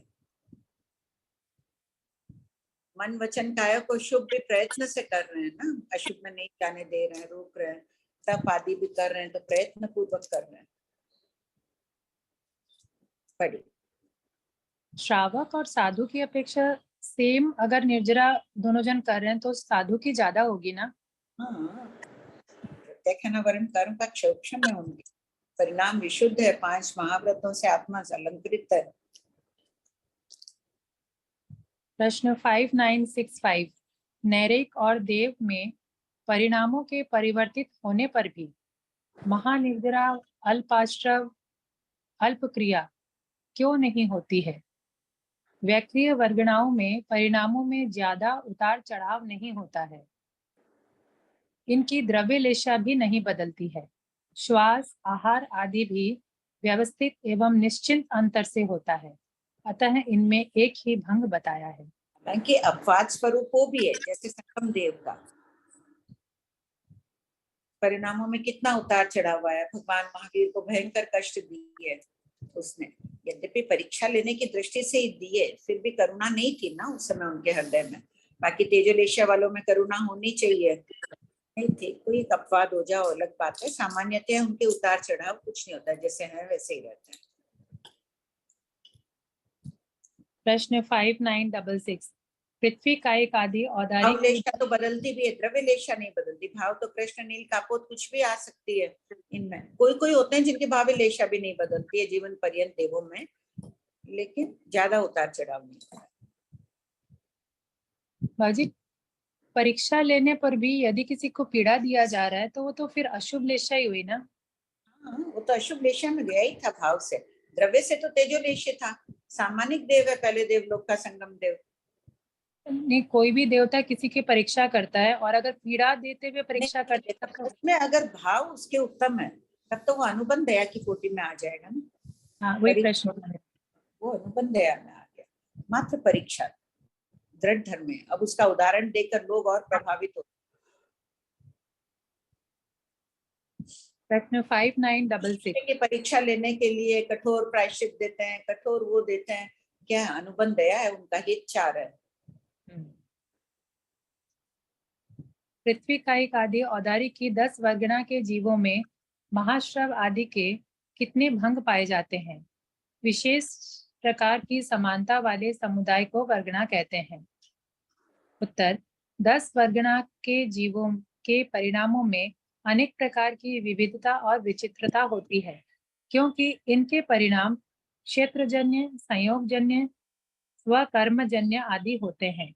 मन वचन काया को शुभ भी प्रयत्न से कर रहे हैं ना, अशुभ में नहीं जाने दे रहे हैं, रोक रहे हैं, तप आदि भी कर रहे हैं तो प्रयत्न पूर्वक कर रहे हैं। पढ़िए। श्रावक और साधु की अपेक्षा सेम अगर निर्जरा दोनों जन कर रहे हैं तो साधु की ज्यादा होगी ना? हाँ, प्रत्यक्षण वर्ण कर्म का क्षोक्षम है उनके, परिणाम विशुद्ध है, 5 महाव्रतों से आत्मा अलंकृत है। प्रश्न 5965, नैरेक और देव में परिणामों के परिवर्तित होने पर भी महानिर्जरा अल्पाश्रव अल्प क्रिया क्यों नहीं होती है? वैक्रिय वर्गणाओं में परिणामों में ज्यादा उतार चढ़ाव नहीं होता है, इनकी द्रव्य लेशा भी नहीं बदलती है, श्वास आहार आदि भी व्यवस्थित एवं निश्चिंत अंतर से होता है, अतः इनमें एक ही भंग बताया है। हालांकि अपवाद स्वरूप वो भी है, जैसे संगम देव का परिणामों में कितना उतार चढ़ाव आया, भगवान महावीर को भयंकर कष्ट दिए उसने, यद्यपि परीक्षा लेने की दृष्टि से ही दिए, फिर भी करुणा नहीं थी ना उस समय उनके हृदय में। बाकी तेजोलेशिया वालों में करुणा होनी चाहिए, नहीं थी। कोई एक अपवाद हो जाओ अलग बात है, सामान्यतः उनके उतार चढ़ाव कुछ नहीं होता, जैसे है वैसे ही रहते हैं। प्रश्न 5966, पृथ्वी कायिक आदि औदारिक भावलेशा तो बदलती भी है, द्रव्यलेशा नहीं बदलती। भाव तो कृष्ण नील कापोत कुछ भी आ सकती है इनमें, कोई होते हैं जिनके भावलेशा भी नहीं बदलती है जीवन पर्यंत देवों में, लेकिन ज्यादा उतार चढ़ाव नहीं होता। बाजी, परीक्षा लेने पर भी यदि किसी को पीड़ा दिया जा रहा है तो वो तो फिर अशुभ लेशा ही हुई ना? हाँ, वो तो अशुभ लेशा में गया ही था भाव से, द्रव्य से तो तेजोलेशा था। सामानिक देव है पहले देवलोक का संगम देव। नहीं, कोई भी देवता किसी की परीक्षा करता है और अगर पीड़ा देते हुए परीक्षा करते हैं उसमें अगर भाव उसके उत्तम है तब तो वो अनुबंध दया की कोटि में आ जाएगा ना। हाँ, वही प्रश्न है, वो अनुबंध दया में आ गया, मात्र परीक्षा दृढ़ धर्म है। अब उसका उदाहरण देकर लोग और प्रभावित होते। प्रश्न 5966, की परीक्षा लेने के लिए कठोर प्रायश्चित देते हैं, कठोर वो देते हैं, क्या अनुबंध दया है, उनका हित चाह रहा है। पृथ्वी कायिक आदि औदारिक की 10 वर्गणा के जीवों में महाश्रव आदि के कितने भंग पाए जाते हैं? विशेष प्रकार की समानता वाले समुदाय को वर्गणा कहते हैं। उत्तर, 10 वर्गणा के जीवों के परिणामों में अनेक प्रकार की विविधता और विचित्रता होती है, क्योंकि इनके परिणाम क्षेत्रजन्य, संयोगजन्य, स्वकर्मजन्य आदि होते हैं।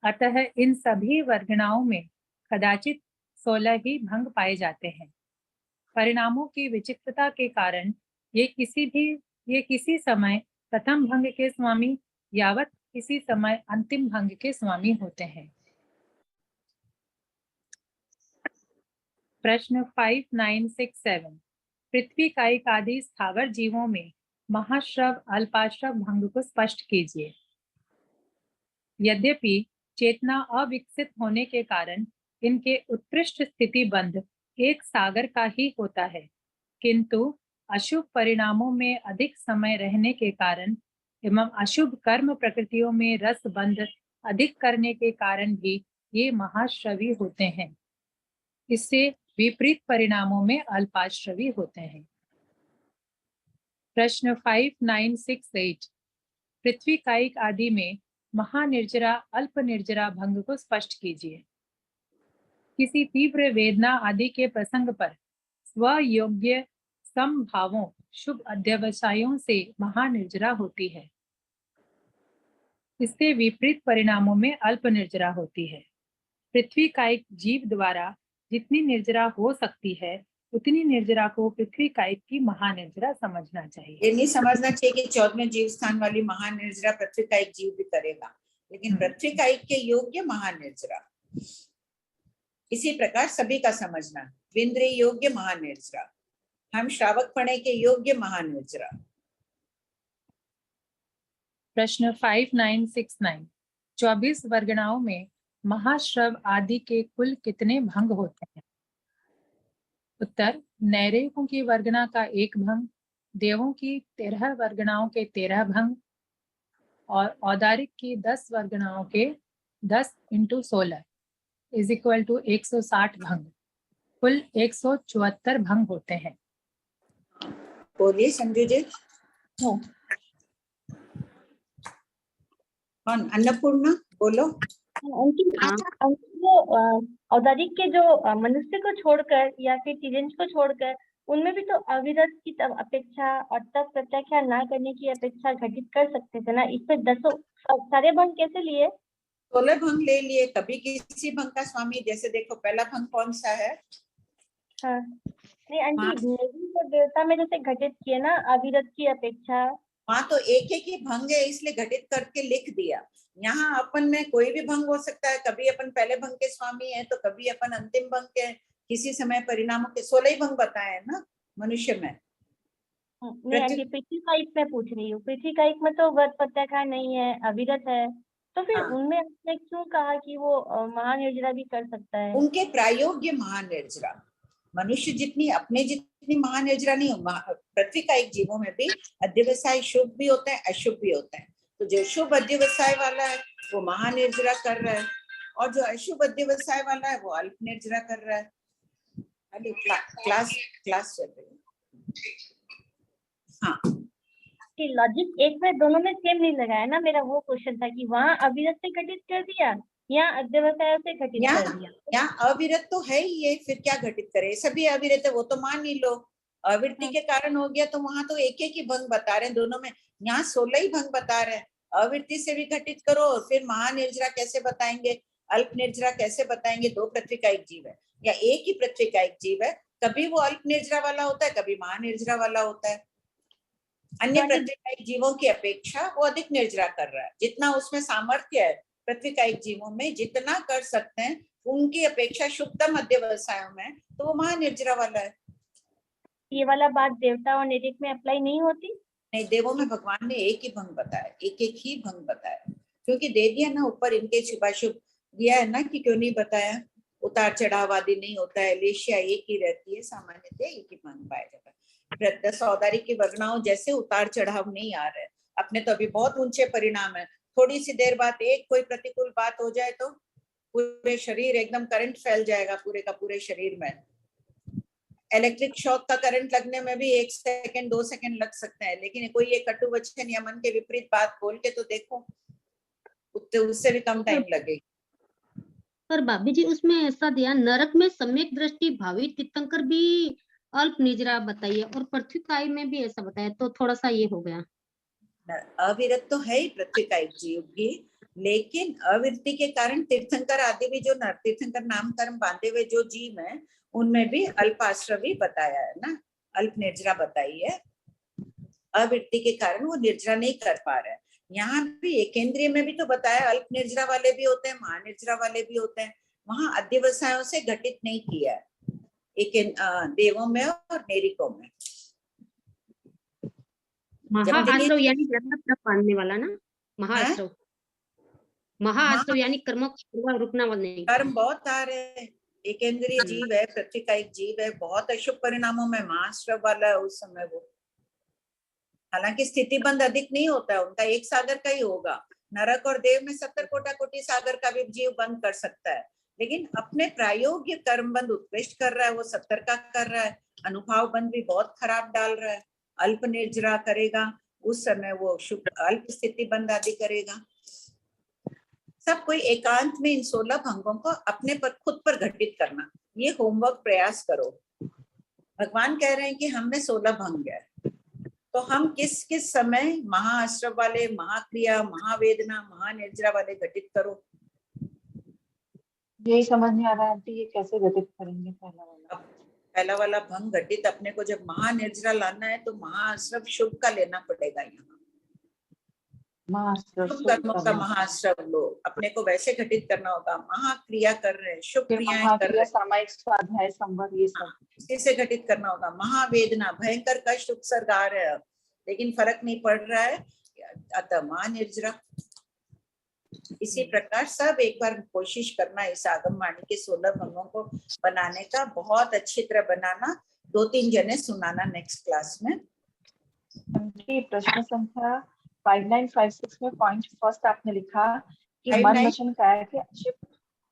अतः इन सभी वर्गणाओं में कदाचित 16 ही भंग पाए जाते हैं। परिणामों की विचित्रता के कारण ये किसी समय प्रथम भंग के स्वामी यावत किसी समय अंतिम भंग के स्वामी होते हैं। प्रश्न 5967, पृथ्वी कायिक आदि स्थावर जीवों में महाश्रव अल्पाश्रव भंग को स्पष्ट कीजिए। यद्यपि चेतना अविकसित होने के कारण इनके उत्कृष्ट स्थिति बंध एक सागर का ही होता है, किंतु अशुभ परिणामों में अधिक समय रहने के कारण एवं अशुभ कर्म प्रकृतियों में रस बंध अधिक करने के कारण भी ये महाश्रवी होते हैं। इससे विपरीत परिणामों में अल्पाश्रवी होते हैं। प्रश्न 5968, पृथ्वी कायिक आदि में महानिर्जरा अल्प निर्जरा भंग को स्पष्ट कीजिए। किसी तीव्र वेदना आदि के प्रसंग पर स्वयोग्य समभावों शुभ अध्यवसायों से महानिर्जरा होती है, इससे विपरीत परिणामों में अल्प निर्जरा होती है। पृथ्वी कायिक जीव द्वारा जितनी निर्जरा हो सकती है उतनी निर्जरा को पृथ्वी कायिक की महानिर्जरा समझना चाहिए। ये नहीं समझना चाहिए कि 14वें जीव स्थान वाली महानिर्जरा पृथ्वी कायिक जीव भी करेगा, लेकिन पृथ्वी कायिक के योग्य महानिर्जरा। इसी प्रकार सभी का समझना, द्विंद्रिय योग्य महानिर्जरा, हम श्रावक पणे के योग्य महानिर्जरा। प्रश्न 5969, 24 वर्गणाओं में महाश्रव आदि के कुल कितने भंग होते हैं? उत्तर, नैरेकों की वर्गणा का 1 भंग, देवों की 13 वर्गणाओं के 13 भंग और औदारिक की 10 वर्गणाओं के 10 × 16 = 160 भंग, कुल 174 भंग होते हैं। बोलिए संजू जी। कौन? अन्नपूर्णा बोलो। उनकी वो औदारिक के जो मनुष्य को छोड़कर या फिर तिर्यंश को छोड़कर उनमें भी तो अविरत की अपेक्षा और तब प्रत्याख्या ना करने की अपेक्षा घटित कर सकते थे ना। इस पे 10 सारे भंग कैसे लिए? 16 भंग ले लिए। कभी किसी भंग का स्वामी, जैसे देखो पहला भंग कौन सा है? हाँ नहीं आंटी, निर्गुण और देवता में जैसे घटित किए ना अविरत की अपेक्षा। वहां तो एक एक ही भंग है, इसलिए घटित करके लिख दिया। यहाँ अपन में कोई भी भंग हो सकता है। कभी अपन पहले भंग के स्वामी है तो कभी अपन अंतिम भंग के, किसी समय परिणामों के 16 ही भंग बताए हैं ना मनुष्य में। नहीं आंटी, पृथ्वी कायिक में पूछ रही हूँ। पृथ्वी कायिक में तो व्रत प्रत्याख्यान नहीं है, अविरत है, तो फिर उनमें आपने क्यों कहा कि वो महानिर्जरा भी कर सकता है? उनके प्रायोग्य महानिर्जरा। मनुष्य जितनी अपने जितनी महानिर्जरा नहीं हो। पृथ्वी कायिक जीवों में भी अध्यवसाय शुभ भी होता है, अशुभ भी होता है। तो जो शुभ अध्यवसाय वाला है वो महानिर्जरा कर रहा है, और जो अशुभ अध्यवसाय वाला है वो अल्प निर्जरा कर रहा है। क्लास चल रही है। हाँ, लॉजिक एक में दोनों में सेम नहीं लगाया ना। मेरा वो क्वेश्चन था कि वहाँ अविरत से घटित कर दिया या अध्यवसाय से घटित कर दिया। यहाँ अविरत तो है ही है, फिर क्या घटित करे? सभी अविरत है, वो तो मान ही लो। अविरति के कारण हो गया तो वहां तो एक एक ही भंग बता रहे हैं दोनों में। यहाँ 16 ही भंग बता रहे हैं। अविरति से भी घटित करो, फिर महानिर्जरा कैसे बताएंगे, अल्प निर्जरा कैसे बताएंगे? 2 पृथ्वी का एक जीव है या एक ही पृथ्वी का एक जीव है, कभी वो अल्प निर्जरा वाला होता है, कभी महानिर्जरा वाला होता है। अन्य पृथ्वी का एक जीवों की अपेक्षा वो अधिक निर्जरा कर रहा है। जितना उसमें सामर्थ्य है पृथ्वी का एक जीवों में, जितना कर सकते हैं उनकी अपेक्षा शुद्धतम अध्यवसायों में, तो वो महानिर्जरा वाला है। ये वाला बात देवता और नैतिक में अप्लाई नहीं होती? नहीं, देवों में भगवान ने एक ही भंग बताया, एक एक ही भंग बताया, क्योंकि दे दिया ना ऊपर इनके शुभाशुभ दिया है ना, कि क्यों नहीं बताया। उतार चढ़ाव आदि नहीं होता है, लेशिया एक ही रहती है, सामान्यतः एक ही भंग पाया जाता है। सौदारी की वर्णाओं जैसे उतार चढ़ाव नहीं आ रहे। अपने तो अभी बहुत ऊंचे परिणाम है। थोड़ी सी देर बाद एक कोई प्रतिकूल बात हो जाए तो पूरे शरीर एकदम करंट फैल जाएगा, पूरे का पूरे शरीर में। इलेक्ट्रिक शॉक का करंट लगने में भी 1 सेकंड 2 सेकंड लग सकते हैं, लेकिन कोई एक कटु वचन या मन के विपरीत बात बोल के तो देखो, उससे भी कम टाइम लगेगा। पर भाभी जी उसमें ऐसा दिया, नरक में सम्यक दृष्टि भावी तीर्थंकर भी अल्प निजरा बताइए और पृथ्वी कायिक में भी ऐसा बताया, तो थोड़ा सा ये हो गया। अविरत तो है ही पृथ्वी का एक जीव भी, लेकिन अविरति के कारण तीर्थंकर आदि भी, जो तीर्थंकर नाम कर्म बांधे हुए जो जीव है उनमें भी अल्पाश्रवी बताया है ना, अल्प निर्जरा बताई है। अविरति के कारण वो निर्जरा नहीं कर पा रहे हैं। यहाँ भी एकेंद्रिय में भी तो बताया अल्प निर्जरा वाले भी होते हैं, महानिर्जरा वाले भी होते हैं। वहां अध्यवसायों से घटित नहीं किया है, एक देवों में और नेरिकों में। महाआश्रव यानी बांधने वाला ना, महाआश्रव। महाआश्रव यानी कर्मों का रुकना वाला नहीं। कर्म बहुत आ रहे हैं। एकेंद्रीय जीव है, पृथ्वी का एक जीव है, बहुत अशुभ परिणामों में महाआश्रव वाला है उस समय वो। हालांकि स्थिति बंद अधिक नहीं होता है, उनका एक सागर का ही होगा। नरक और देव में 70 कोटि सागर का भी जीव बंद कर सकता है, लेकिन अपने प्रायोगिक कर्म बंद उत्कृष्ट कर रहा है, वो 70 का कर रहा है। अनुभाव बंद भी बहुत खराब डाल रहा है। अल्प निर्जरा करेगा उस समय वो शुभ अल्प स्थिति बंद आदि करेगा। सब कोई एकांत में इन 16 भंगों को अपने पर खुद पर घटित करना, ये होमवर्क प्रयास करो। भगवान कह रहे हैं कि हम में 16 भंग है, तो हम किस किस समय महाआश्रव वाले, महाक्रिया, महावेदना, महानिर्जरा वाले घटित करो। यही समझ नहीं आ रहा है ये कैसे घटित करेंगे। पहला वाला भंग घटित अपने को जब महानिर्जरा लाना है तो महाआश्रव शुभ का लेना पड़ेगा। यहाँ शुभ कर्मों का महाआश्रव लो, अपने को वैसे घटित करना होगा। महाक्रिया कर रहे हैं, शुभ क्रियाएं कर रहे हैं, सामायिक स्वाध्याय संवर ये सब इसे घटित करना होगा। महावेदना, भयंकर कष्ट उपसर्ग आ रहे हैं लेकिन फर्क नहीं पड़ रहा है, अतः महानिर्जरा। इसी प्रकार सब एक बार कोशिश करना इस आगम वाणी के 16 भंगों को बनाने का, बहुत अच्छी तरह बनाना, 2-3 जने सुनाना नेक्स्ट क्लास में। प्रश्न संख्या 5956 में पॉइंट फर्स्ट आपने लिखा कि मन वचन काया के अशुभ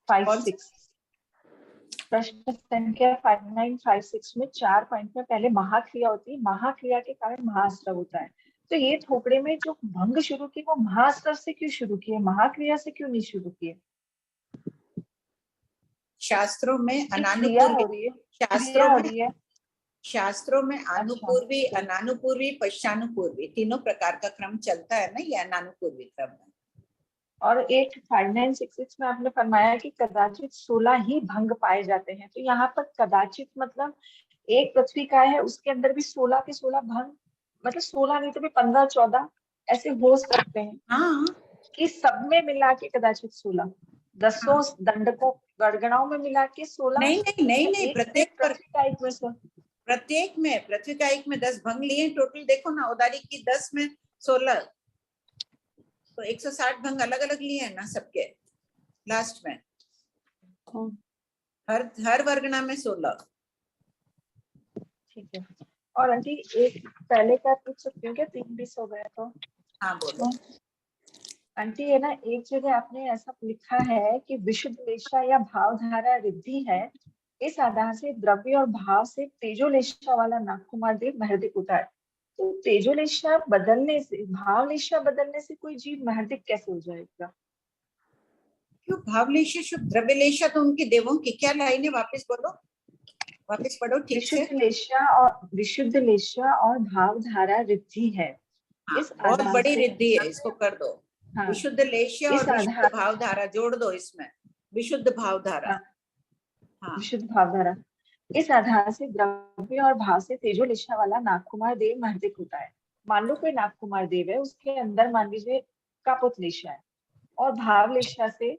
56। प्रश्न संख्या 5956 में 4 पॉइंट में पहले महाक्रिया होती है, महाक्रिया के कारण महाआश्रव होता है। तो ये थोपड़े में जो भंग शुरू की वो महास्त्र से क्यों शुरू किए, महाक्रिया से क्यों नहीं शुरू किए? शास्त्रों में क्रिया हो अनानुपूर्वी, रही है, शास्त्रों क्रिया हो में रही है। शास्त्रों में अनुपूर्वी, अनानुपूर्वी, पश्चानुपूर्वी तीनों प्रकार का क्रम चलता है ना, ये अनानुपूर्वी क्रम है। और एक 5966 में आपने फरमाया कि कदाचित 16 ही भंग पाए जाते हैं, तो यहाँ पर कदाचित मतलब एक पृथ्वी काय है उसके अंदर भी 16 के 16 भंग, मतलब 16 नहीं तो भी 15-14 ऐसे हो सकते हैं। हाँ, कि सब में मिला के कदाचित 16, 10 दंडकों गणगणाओं में मिला के 16। नहीं, प्रत्येक पृथ्वी काय में से प्रत्येक में पृथ्वी का एक में 10 भंग लिए टोटल। देखो ना, औदारिक की 10 में 16, तो 160 भंग अलग अलग लिए हैं ना सबके लास्ट में। हर वर्गना में 16। ठीक है। और आंटी एक पहले का पूछ सकती हूँ क्या? 3 20 हो गया तो। हाँ बोलो। आंटी है ना, एक जगह आपने ऐसा लिखा है कि विशुद्ध लेशा या भावधारा रिद्धि है, इस आधार से द्रव्य और भाव से तेजोलेशा वाला नागकुमार देव महर्दिक उतार। तो तेजोलेशा बदलने से, भावलेशा बदलने से कोई जीव महर्दिक कैसे हो जाएगा? क्यों भावलेशा शुभ द्रव्यलेशा तो उनके देवों की क्या लाइन है? वापस बोलो, वापस पढ़ो ठीक से। विशुद्ध लेशा और भावधारा रिद्धि है। हाँ, इस बहुत आधार बड़ी से रिद्धि है, इसको कर दो। हाँ, विशुद्ध लेशा इस और विशुद्ध आधार भावधारा जोड़ दो इसमें, विशुद्ध भावधारा। हाँ, विशुद्ध भावधारा। इस आधार से द्रव्य और भाव से तेजोलेशा वाला नागकुमार देव महर्दिक होता है। मान लो कोई नागकुमार देव है, उसके अंदर मान लीजिए कापोतलेशा है, और भावलेशा से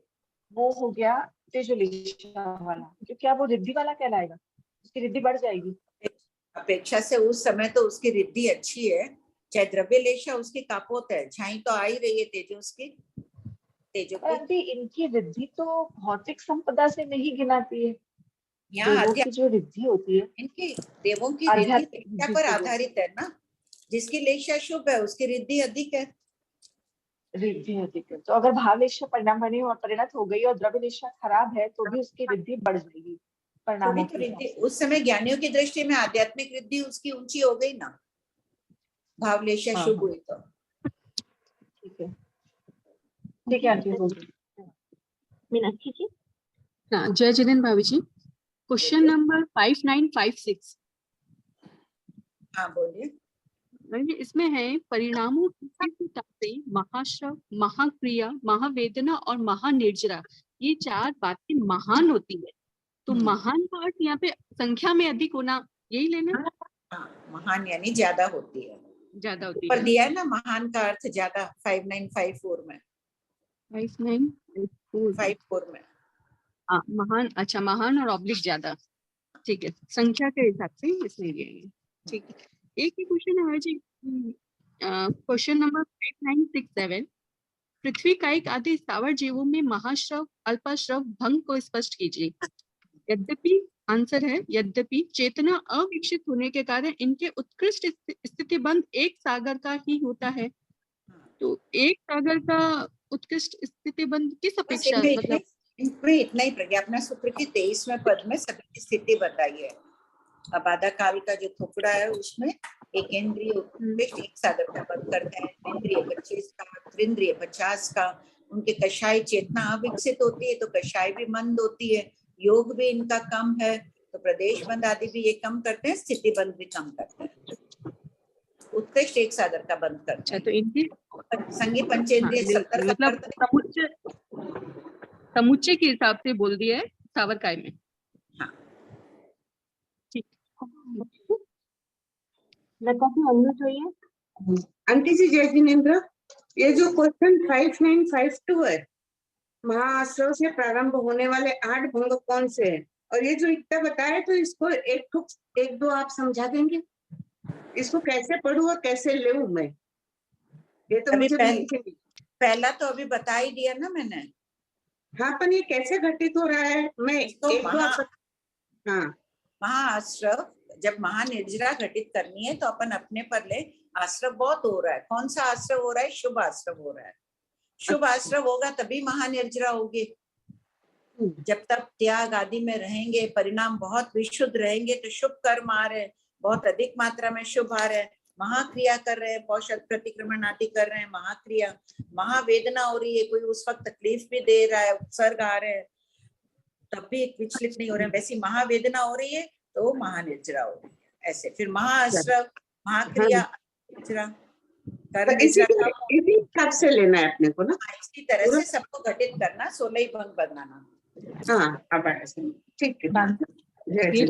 वो हो गया तेजोलेशा वाला, तो क्या वो रिद्धि वाला कहलाएगा? उसकी रिद्धि बढ़ जाएगी? अपेक्षा से उस समय तो उसकी रिद्धि अच्छी है, चाहे द्रव्यलेशा उसकी कापोत है, झाई तो आ ही रही है तेजो की। इनकी रिद्धि तो भौतिक संपदा से नहीं गिनाती है। यहाँ देवों की जो रिद्धि होती है, इनकी देवों की रिद्धि लेशा पर आधारित है ना, जिसकी लेशा शुभ है उसकी रिद्धि अधिक है। रिद्धि अधिक है, तो अगर भावलेशा परिणाम बनी और परिणत हो गई और द्रव्यलेशा खराब है तो भी उसकी रिद्धि बढ़ जाएगी परिणामों तो रिद्धि उस समय ज्ञानियों की दृष्टि में आध्यात्मिक रिद्धि उसकी ऊंची हो गई ना, भावलेशा शुभ हुई तो। ठीक है, ठीक है आंटी। मीनाक्षी जी। हाँ, जय जिनेन्द्र भाभी जी। Question number 5956। हाँ बोलिए। इसमें है परिणामों से महाश्रव, महाक्रिया, महावेदना और महानिर्जरा, ये 4 बातें महान होती है। तो महान का अर्थ यहाँ पे संख्या में अधिक होना, यही लेना? महान यानी ज्यादा होती है, ज्यादा होती पर है। दिया है ना महान का अर्थ ज्यादा, 5954 में। 5954 में हाँ, महान, अच्छा महान और ऑब्लिक ज्यादा, ठीक है, संख्या के हिसाब से इसमें लिए। ठीक है, एक ही क्वेश्चन है जी, क्वेश्चन नंबर 5967। पृथ्वी कायिक आदि स्थावर जीवों में महाश्रव, अल्पाश्रव, भंग को स्पष्ट कीजिए। यद्यपि आंसर है, यद्यपि चेतना अविकसित होने के कारण इनके उत्कृष्ट स्थितिबंध एक सागर का ही होता है। तो एक सागर का उत्कृष्ट स्थितिबंध किस अपेक्षा, मतलब इनमें इतना ही प्रज्ञापना सूत्र की 23वें पद में सभी की स्थिति बताई है। अबाधा काल का जो थोपड़ा है उसमें एक इंद्रिय उत्कृष्ट एक सागर का पद करते हैं, इंद्रिय 25 का, त्रिंद्रिय 50 का। उनके कषाय चेतना अविकसित होती है तो कषाय भी मंद होती है, योग भी इनका कम है तो प्रदेश बंद आदि भी ये कम करते हैं, स्थिति बंद भी कम करते हैं, उत्कृष्ट एक सागर का बंद करते हैं। तो इनकी संगी पंचेंद्रिय 70 का मतलब समुच्चय के हिसाब से बोल दिया है स्थावर काय में। हाँ ठीक। आंटी जी जय जिनेन्द्र, ये जो क्वेश्चन 5952 है, महाआश्रव से प्रारंभ होने वाले 8 भंग कौन से हैं? और ये जो इतना बताया तो इसको एक दो आप समझा देंगे? इसको कैसे पढूं और कैसे लेऊं मैं? ये तो मुझे पहला तो अभी बता ही दिया ना मैंने। हाँ, पर ये कैसे घटित हो रहा है? मैं एक दो महाआश्रव, जब महानिर्जरा घटित करनी है तो अपन अपने पर ले। आश्रव बहुत हो रहा है, कौन सा आश्रव हो रहा है? शुभ आश्रव हो रहा है। शुभ आश्रव होगा तभी महानिर्जरा होगी। जब तक त्याग आदि में रहेंगे, परिणाम बहुत विशुद्ध रहेंगे तो शुभ कर्म आ रहे हैं, बहुत अधिक मात्रा में शुभ आ रहे हैं, महाक्रिया कर रहे हैं, पौषध प्रतिक्रमण आदि कर रहे हैं, महाक्रिया, महावेदना हो रही है, कोई उस वक्त तकलीफ भी दे रहा है, उपसर्ग आ रहे हैं तब भी विचलित नहीं हो रहे हैं, वैसी महावेदना हो रही है तो महानिर्जरा हो रही है। ऐसे फिर महाअश्रव, महाक्रिया, निर्जरा, कर्म इसी निद्रा का हिसाब से लेना है अपने को ना, इसी तरह से सबको घटित करना, 16 ही भंग बनाना। हाँ अब ऐसे ठीक है। ये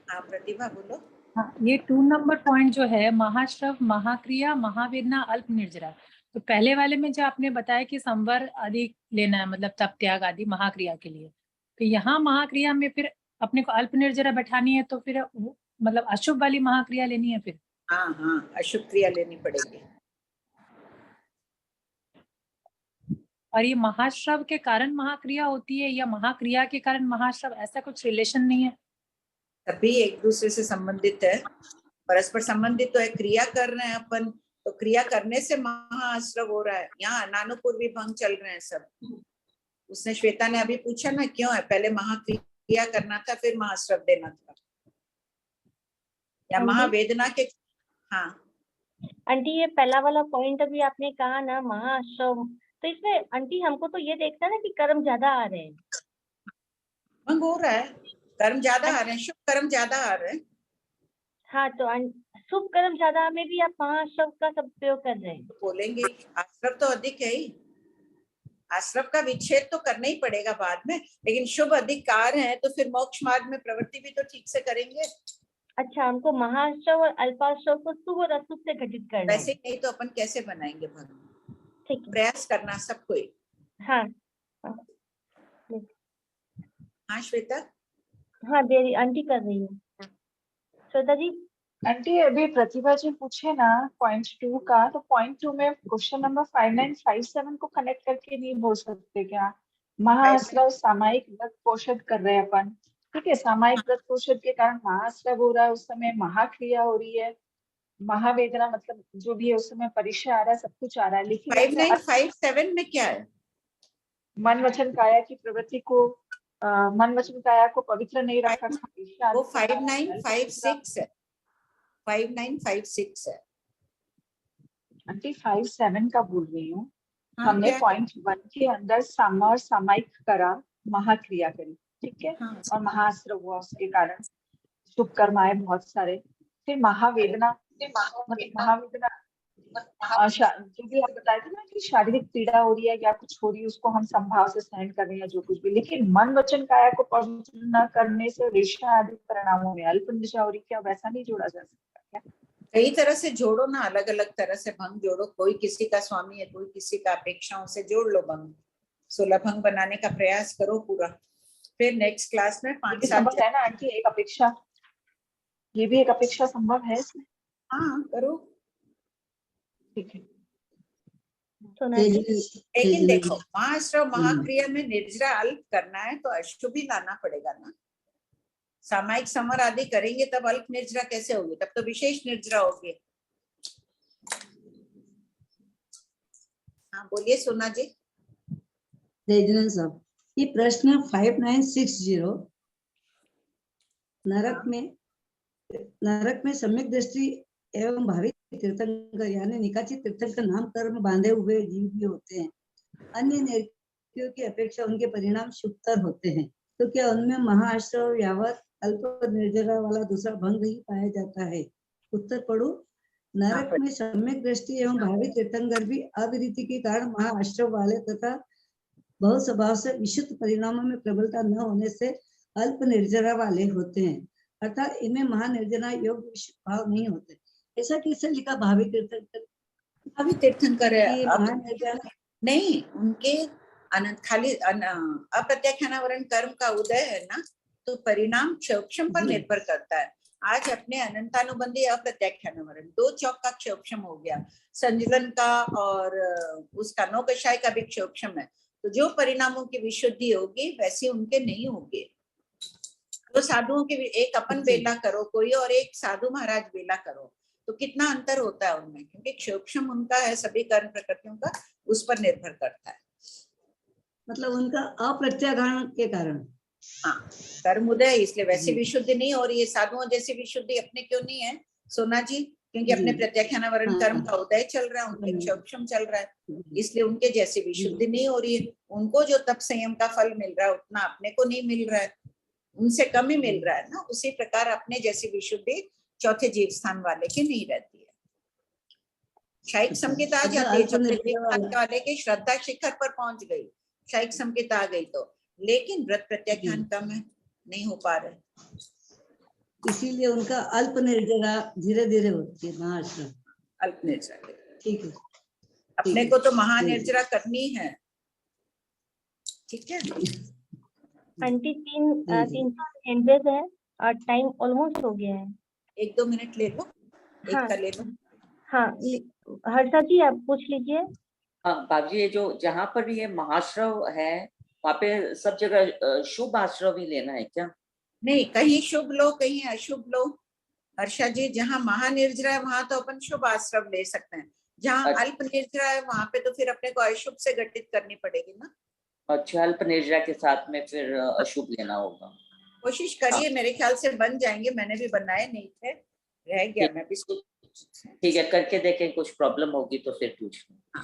हाँ प्रतिभा बोलो। हाँ, ये 2 नंबर पॉइंट जो है, महाश्रव, महाक्रिया, महावेदना, अल्प निर्जरा, तो पहले वाले में जो आपने बताया कि संवर आदि लेना है, मतलब तप त्याग आदि महाक्रिया के लिए, तो यहाँ महाक्रिया में फिर अपने को अल्प निर्जरा बैठानी है, तो फिर मतलब अशुभ वाली महाक्रिया लेनी है फिर। हाँ हाँ, अशुभ क्रिया लेनी पड़ेगी। और ये महाश्रव के कारण महाक्रिया होती है या महाक्रिया के कारण महाश्रव, ऐसा कुछ रिलेशन नहीं है? सभी एक दूसरे से संबंधित है, परस्पर संबंधित तो है। क्रिया कर रहे हैं अपन, तो क्रिया करने से महाअश्रव हो रहा है। यहाँ अनानुपूर्वी भंग चल रहे हैं सब। उसने, श्वेता ने अभी पूछा ना, क्यों है, पहले महाक्रिया करना था फिर महाअश्रव देना था, या महावेदना के। हाँ आंटी, ये पहला वाला पॉइंट अभी आपने कहा ना महाअश्रव, तो इसमें आंटी हमको तो ये देखना है ना कि कर्म ज्यादा आ रहे हैं, भंग हो रहा है, कर्म ज्यादा आ रहे हैं, शुभ कर्म ज्यादा आ रहे हैं। हाँ तो शुभ कर्म ज्यादा में भी आप महाअश्रव का सब प्रयोग कर रहे हैं। बोलेंगे आश्रव तो अधिक है ही, आश्रव का विच्छेद तो करना ही पड़ेगा बाद में, लेकिन शुभ अधिकार है तो फिर मोक्ष मार्ग में प्रवृत्ति भी तो ठीक से करेंगे। अच्छा, हमको महाअश्रव और अल्पाश्रव को शुभ और अशुभ से घटित करना है। वैसे नहीं तो अपन कैसे बनाएंगे भंग, ठीक है, प्रयास करना सबको ही। हाँ हाँ श्वेता। हाँ देरी आंटी कर रही हूँ। श्वेता जी। आंटी अभी प्रतिभा जी पूछे ना पॉइंट 2 का, तो पॉइंट 2 में क्वेश्चन नंबर 5957 को कनेक्ट करके नहीं बोल सकते क्या? महाअश्रव सामायिक व्रत पोषद कर रहे हैं अपन, ठीक है, सामायिक व्रत पोषद के कारण महाअश्रव हो रहा है, उस समय महाक्रिया हो रही है, महावेदना मतलब जो भी है उस समय परिचय आ रहा है, सब कुछ आ रहा है, लेकिन 5957 में क्या है? मन वचन काया की प्रवृत्ति को मन वचन काया को पवित्र नहीं रखा। वो 5956 है, 5956 है आंटी, 57 का बोल रही हूँ। हाँ, हमने पॉइंट 1 के अंदर सामा और सामायिक करा, महाक्रिया करी, ठीक है, हाँ, और महाअश्रव हुआ, उसके कारण शुभ कर्म आए बहुत सारे। फिर महावेदना, मतलब महावेदना जो भी आप बताए थे ना कि शारीरिक पीड़ा हो रही है या कुछ हो रही है, उसको हम संभाव से सहन कर रहे हैं जो कुछ भी, लेकिन मन वचन काया को पवित्र न करने से रेशा आदि परिणामों में अल्प निशा हो रही, क्या वैसा नहीं जोड़ा जा सकता क्या? कई तरह से जोड़ो ना, अलग अलग तरह से भंग जोड़ो, कोई किसी का स्वामी है, कोई किसी का अपेक्षाओं से जोड़ लो भंग, 16 भंग बनाने का प्रयास करो पूरा। फिर नेक्स्ट क्लास में 5-7 है ना आंटी, एक अपेक्षा, ये भी एक अपेक्षा संभव है इसमें। हाँ करो, ठीक है। लेकिन देखो महाअश्रव महाक्रिया में निर्जरा अल्प करना है तो अशुभ ही लाना पड़ेगा ना। सामायिक समर आदि करेंगे तब अल्प निर्जरा कैसे होगी, तब तो विशेष निर्जरा होगी। हाँ बोलिए सोना जी। साहब, ये प्रश्न 5960, नरक में सम्यक दृष्टि एवं भावी तीर्थंकर यानी निकाचित तीर्थंकर नाम कर्म बांधे हुए जीव भी होते हैं, अन्य नरकियों की अपेक्षा उनके परिणाम शुभतर होते हैं, तो क्या उनमें महाअश्रव यावत अल्प निर्जरा वाला दूसरा भंग ही पाया जाता है? उत्तर पढ़ो। नरक में सम्यक दृष्टि एवं भावी तीर्थंकर भी अविरीति के कारण महाअश्रव वाले तथा बहुत स्वभाव से विशुद्ध परिणामों में प्रबलता न होने से अल्प निर्जरा वाले होते हैं, अर्थात इनमें महानिर्जरा योग विशुद्ध भाव नहीं होते। ऐसा किसने लिखा? भावी तीर्थंकर, भावी तीर्थंकर है नहीं, उनके खाली अप्रत्याख्यानावरण कर्म का उदय है ना, तो परिणाम क्षोक्षम पर निर्भर करता है। आज अपने अनंतानुबंधी अप्रत्याख्यानावरण 2 चौक का क्षोक्षम हो गया, संजलन का और उसका नौकशाय का भी क्षोक्षम है, तो जो परिणामों की विशुद्धि होगी वैसी उनके नहीं होगी। तो साधुओं के एक अपन बेला करो कोई और एक साधु महाराज बेला करो, तो कितना अंतर होता है उनमें, क्योंकि क्षोक्षम उनका है सभी कर्म प्रकृतियों का, उस पर निर्भर करता है। मतलब उनका अप्रत्याघान के कारण, हाँ कर्म उदय, इसलिए वैसी विशुद्धि नहीं हो रही है। साधुओं जैसी विशुद्धि अपने क्यों नहीं है सोना जी? क्योंकि अपने जी। प्रत्याख्यानावरण हाँ। कर्म का उदय चल रहा है, उनके क्षोभम चल रहा है, इसलिए उनके जैसी विशुद्धि नहीं हो रही है। उनको जो तप संयम का फल मिल रहा है उतना अपने को नहीं मिल रहा है, उनसे कम ही मिल रहा है ना। उसी प्रकार अपने जैसी विशुद्धि चौथे जीव स्थान वाले की नहीं रहती है। शायिक संकेत आ जाती है, चौथे जीव स्थान वाले के श्रद्धा शिखर पर पहुंच गई, शायिक संकेत आ गई तो, लेकिन व्रत प्रत्याख्यान कम है, नहीं हो पा रहे, इसीलिए उनका अल्प निर्जरा धीरे धीरे होती है महाश्रम। अल्प निर्जरा। ठीक है, अपने को तो महानिर्जरा करनी है, ठीक है। आंटी 300 हैंडबैग है और टाइम ऑलमोस्ट हो गया है। 1-2 मिनट ले लो, एक हाँ का ले लो। हाँ, हर्षा जी आप पूछ लीजिए। हाँ बाबू जी, ये जो जहाँ पर ये महाश्रव है वहाँ पे सब जगह शुभ आश्रव ही लेना है क्या? नहीं, कहीं शुभ लो कहीं अशुभ लो हर्षा जी। जहाँ महानिर्जरा है वहां तो अपन शुभ आश्रव ले सकते हैं, जहाँ अल्प निर्जरा है वहां पे तो फिर अपने को अशुभ से घटित करनी पड़ेगी ना। अच्छा, अल्प निर्जरा के साथ में फिर अशुभ लेना होगा। कोशिश करिए, मेरे ख्याल से बन जाएंगे, मैंने भी बनाए नहीं थे, रह गया, मैं भी ठीक है, करके देखें, कुछ प्रॉब्लम होगी तो फिर पूछ लें।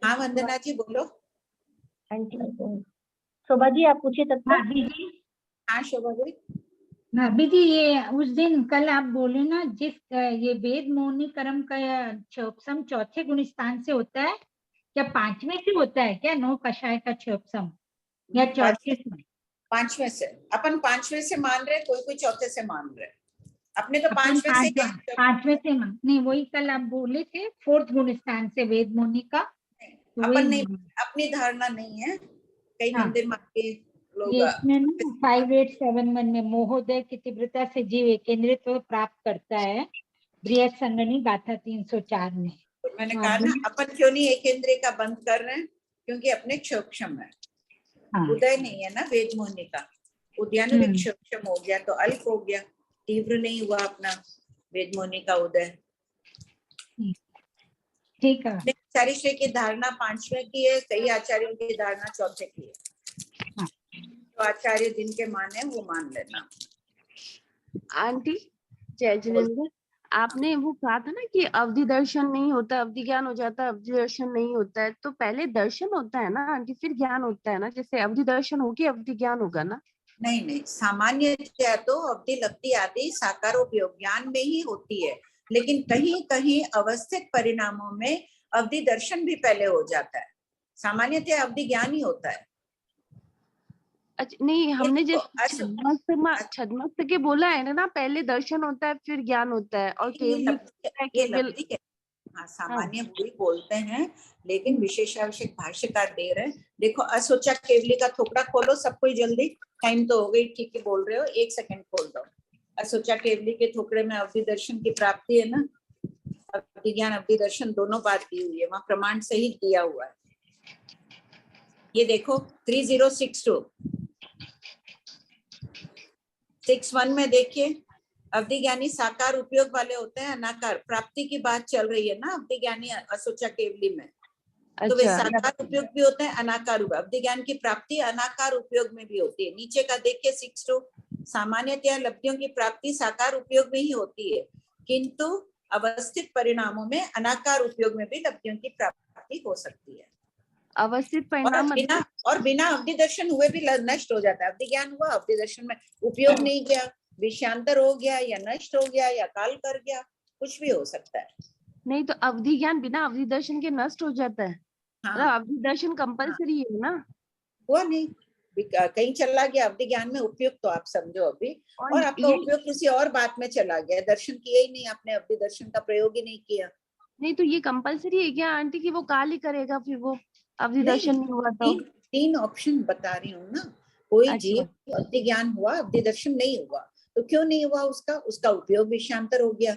हाँ वंदना जी बोलो। आंटी शोभा जी आप पूछिए तब तक। हाँ शोभा जी। भाभी जी, ये उस दिन कल आप बोले ना, जिस ये वेद मोहिनी कर्म का क्षोभसम चौथे गुण स्थान से होता है, क्या 5वें से होता है क्या? 9 कषाय का क्षोभसम या चौथे से? 5वें से, अपन 5वें से मान रहे, कोई चौथे से मान रहे, अपने तो 5वें से 5वें से मान नहीं, वही कल आप बोले थे 4th गुण स्थान से वेद मोहिनी का। अपन नहीं, अपनी धारणा नहीं है, कई मंदिर के लोग। ये इसमें ना 5871 में मोहोदय की तीव्रता से जीव एकेंद्रित्व प्राप्त करता है, बृहत संगनी गाथा 304 में। तो मैंने कहा ना, अपन क्यों नहीं एकेंद्रिय का बंद कर रहे हैं, क्योंकि अपने क्षोभम है, उदय नहीं है ना वेद मोहिनी का। उद्यान क्षोभम हो गया तो अल्प हो गया, तीव्र नहीं हुआ अपना वेद मोहिनी का उदय। ठीक है। आचार्य श्री की धारणा 5वें की है, कई आचार्यों की धारणा चौथे की है, तो आचार्य जिनके माने वो मान लेना। आंटी जय जिनेंद्र, आपने वो कहा था ना कि अवधि दर्शन नहीं होता, अवधि ज्ञान हो जाता है, अवधि दर्शन नहीं होता है, तो पहले दर्शन होता है ना आंटी, फिर ज्ञान होता है ना? जैसे अवधि दर्शन होगी अवधि ज्ञान होगा ना? नहीं नहीं, सामान्य तो अवधि लब्धि आदि साकारोपयोग ज्ञान में ही होती है, लेकिन कहीं कहीं अवस्थित परिणामों में अवधि दर्शन भी पहले हो जाता है। सामान्यतः अवधि ज्ञान ही होता है। अच्छा नहीं, हमने जैसे छद्मस्त के बोला है ना, पहले दर्शन होता है फिर ज्ञान होता है, और केवल हाँ सामान्य वही बोलते हैं, लेकिन विशेषावश्यक भाष्यकार दे रहे हैं। देखो, असोचा केवली का थोपड़ा खोलो सब कोई जल्दी, टाइम तो हो गई, ठीक है बोल रहे हो, 1 सेकंड खोल दो। असोचा केवली के थोपड़े में अवधि दर्शन की प्राप्ति है ना, अवधि ज्ञान अवधि दर्शन दोनों बात दी हुई है, वहां प्रमाण सहित दिया हुआ है। ये देखो 3062 61 में देखिए, अवधि ज्ञानी साकार उपयोग वाले होते हैं, अनाकार प्राप्ति की बात चल रही है ना अवधि ज्ञानी असोचा केवली में। तो वे साकार उपयोग भी होते हैं, अनाकार उपयोग। अवधि ज्ञान की प्राप्ति अनाकार उपयोग में भी होती है। नीचे का देखिए 62, सामान्यतः लब्धियों की प्राप्ति साकार उपयोग में ही होती है, किंतु अवस्थित परिणामों में अनाकार उपयोग में भी लब्धियों की प्राप्ति हो सकती है। अवस्थित परिणाम और बिना अवधि दर्शन हुए भी नष्ट हो जाता है। अवधि ज्ञान हुआ, अवधि दर्शन में उपयोग नहीं गया, विषयांतर हो गया या नष्ट हो गया या काल कर गया, कुछ भी हो सकता है। नहीं तो अवधि ज्ञान बिना अवधि दर्शन के नष्ट हो जाता है। हाँ। अवधि दर्शन कंपलसरी है ना? हुआ नहीं, कहीं चला गया अवधि ज्ञान में उपयोग, तो आप समझो अभी, और आपका उपयोग किसी और बात में चला गया, दर्शन किया ही नहीं आपने, अवधि दर्शन का प्रयोग ही नहीं किया। नहीं तो ये कंपलसरी है क्या आंटी कि वो काल ही करेगा फिर वो अवधि दर्शन नहीं हुआ तो? 3 ऑप्शन बता रही हूँ ना। कोई जीव अवधि ज्ञान हुआ, अवधि दर्शन नहीं हुआ, तो क्यों नहीं हुआ? उसका उपयोग विषयांतर हो गया,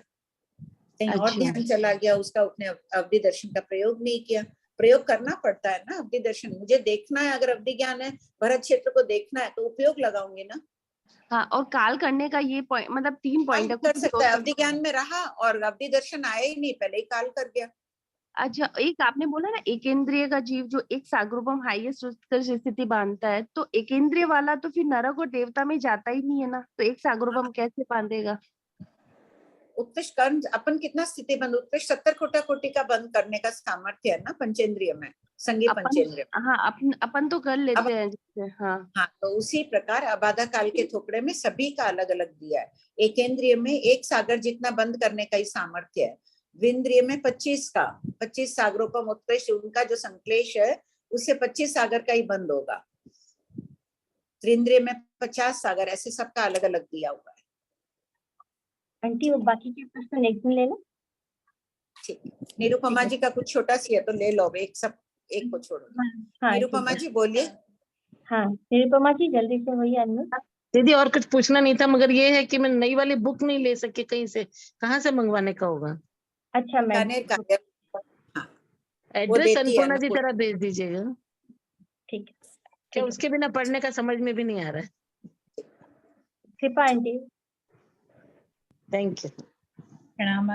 कहीं और ध्यान चला गया उसका, उसने अवधि दर्शन का प्रयोग नहीं किया। प्रयोग करना पड़ता है ना अवधि दर्शन, मुझे देखना है, अगर अवधि ज्ञान है, भरत क्षेत्र को देखना है, तो उपयोग लगाऊंगी ना। हाँ, और काल करने का ये पॉइंट, मतलब 3 पॉइंट कर सकता है। अवधि ज्ञान में रहा और अवधि दर्शन आया ही नहीं, पहले ही काल कर गया। अच्छा, एक आपने बोला ना एकेंद्रिय का जीव जो एक साग्रुपम हाईएस्ट स्थिति बांधता है, तो एकेंद्रिय वाला तो फिर नरक और देवता में जाता ही नहीं है ना, तो एक साग्रुपम कैसे बांधेगा? उत्कृष्ट कर्म अपन कितना स्थिति बंद, उत्कृष्ट 70 कोटि का बंद करने का सामर्थ्य है ना पंचेंद्रिय में, संगी पंचेंद्रिय में। हाँ अपन तो कर लेते हैं जैसे, हाँ हाँ, तो उसी प्रकार अबाधा काल के थोपड़े में सभी का अलग अलग दिया है। एकेंद्रिय में एक सागर जितना बंद करने का ही सामर्थ्य है, विंद्रिय में 25 सागरोपम उत्कृष्ट, उनका जो संक्लेश है उससे 25 सागर का ही बंद होगा। त्रिंद्रिय में 50 सागर, ऐसे सबका अलग अलग दिया हुआ है। आंटी वो बाकी के प्रश्न नेक्स्ट में ले लो। ठीक, निरुपमा जी का कुछ छोटा सी है तो ले लो, एक को छोड़ो। हाँ निरुपमा जी बोलिए। हाँ निरुपमा जी जल्दी से वही अनम्यूट। दीदी और कुछ पूछना नहीं था, मगर ये है कि मैं नई वाली बुक नहीं ले सकी कहीं से, कहाँ से मंगवाने का होगा? अच्छा मैम, एड्रेस अन्नपूर्णा जी तरह भेज दीजिएगा। ठीक है। क्या उसके बिना पढ़ने का समझ में भी नहीं आ रहा है। कृपा आंटी। Thank you. प्रणाम।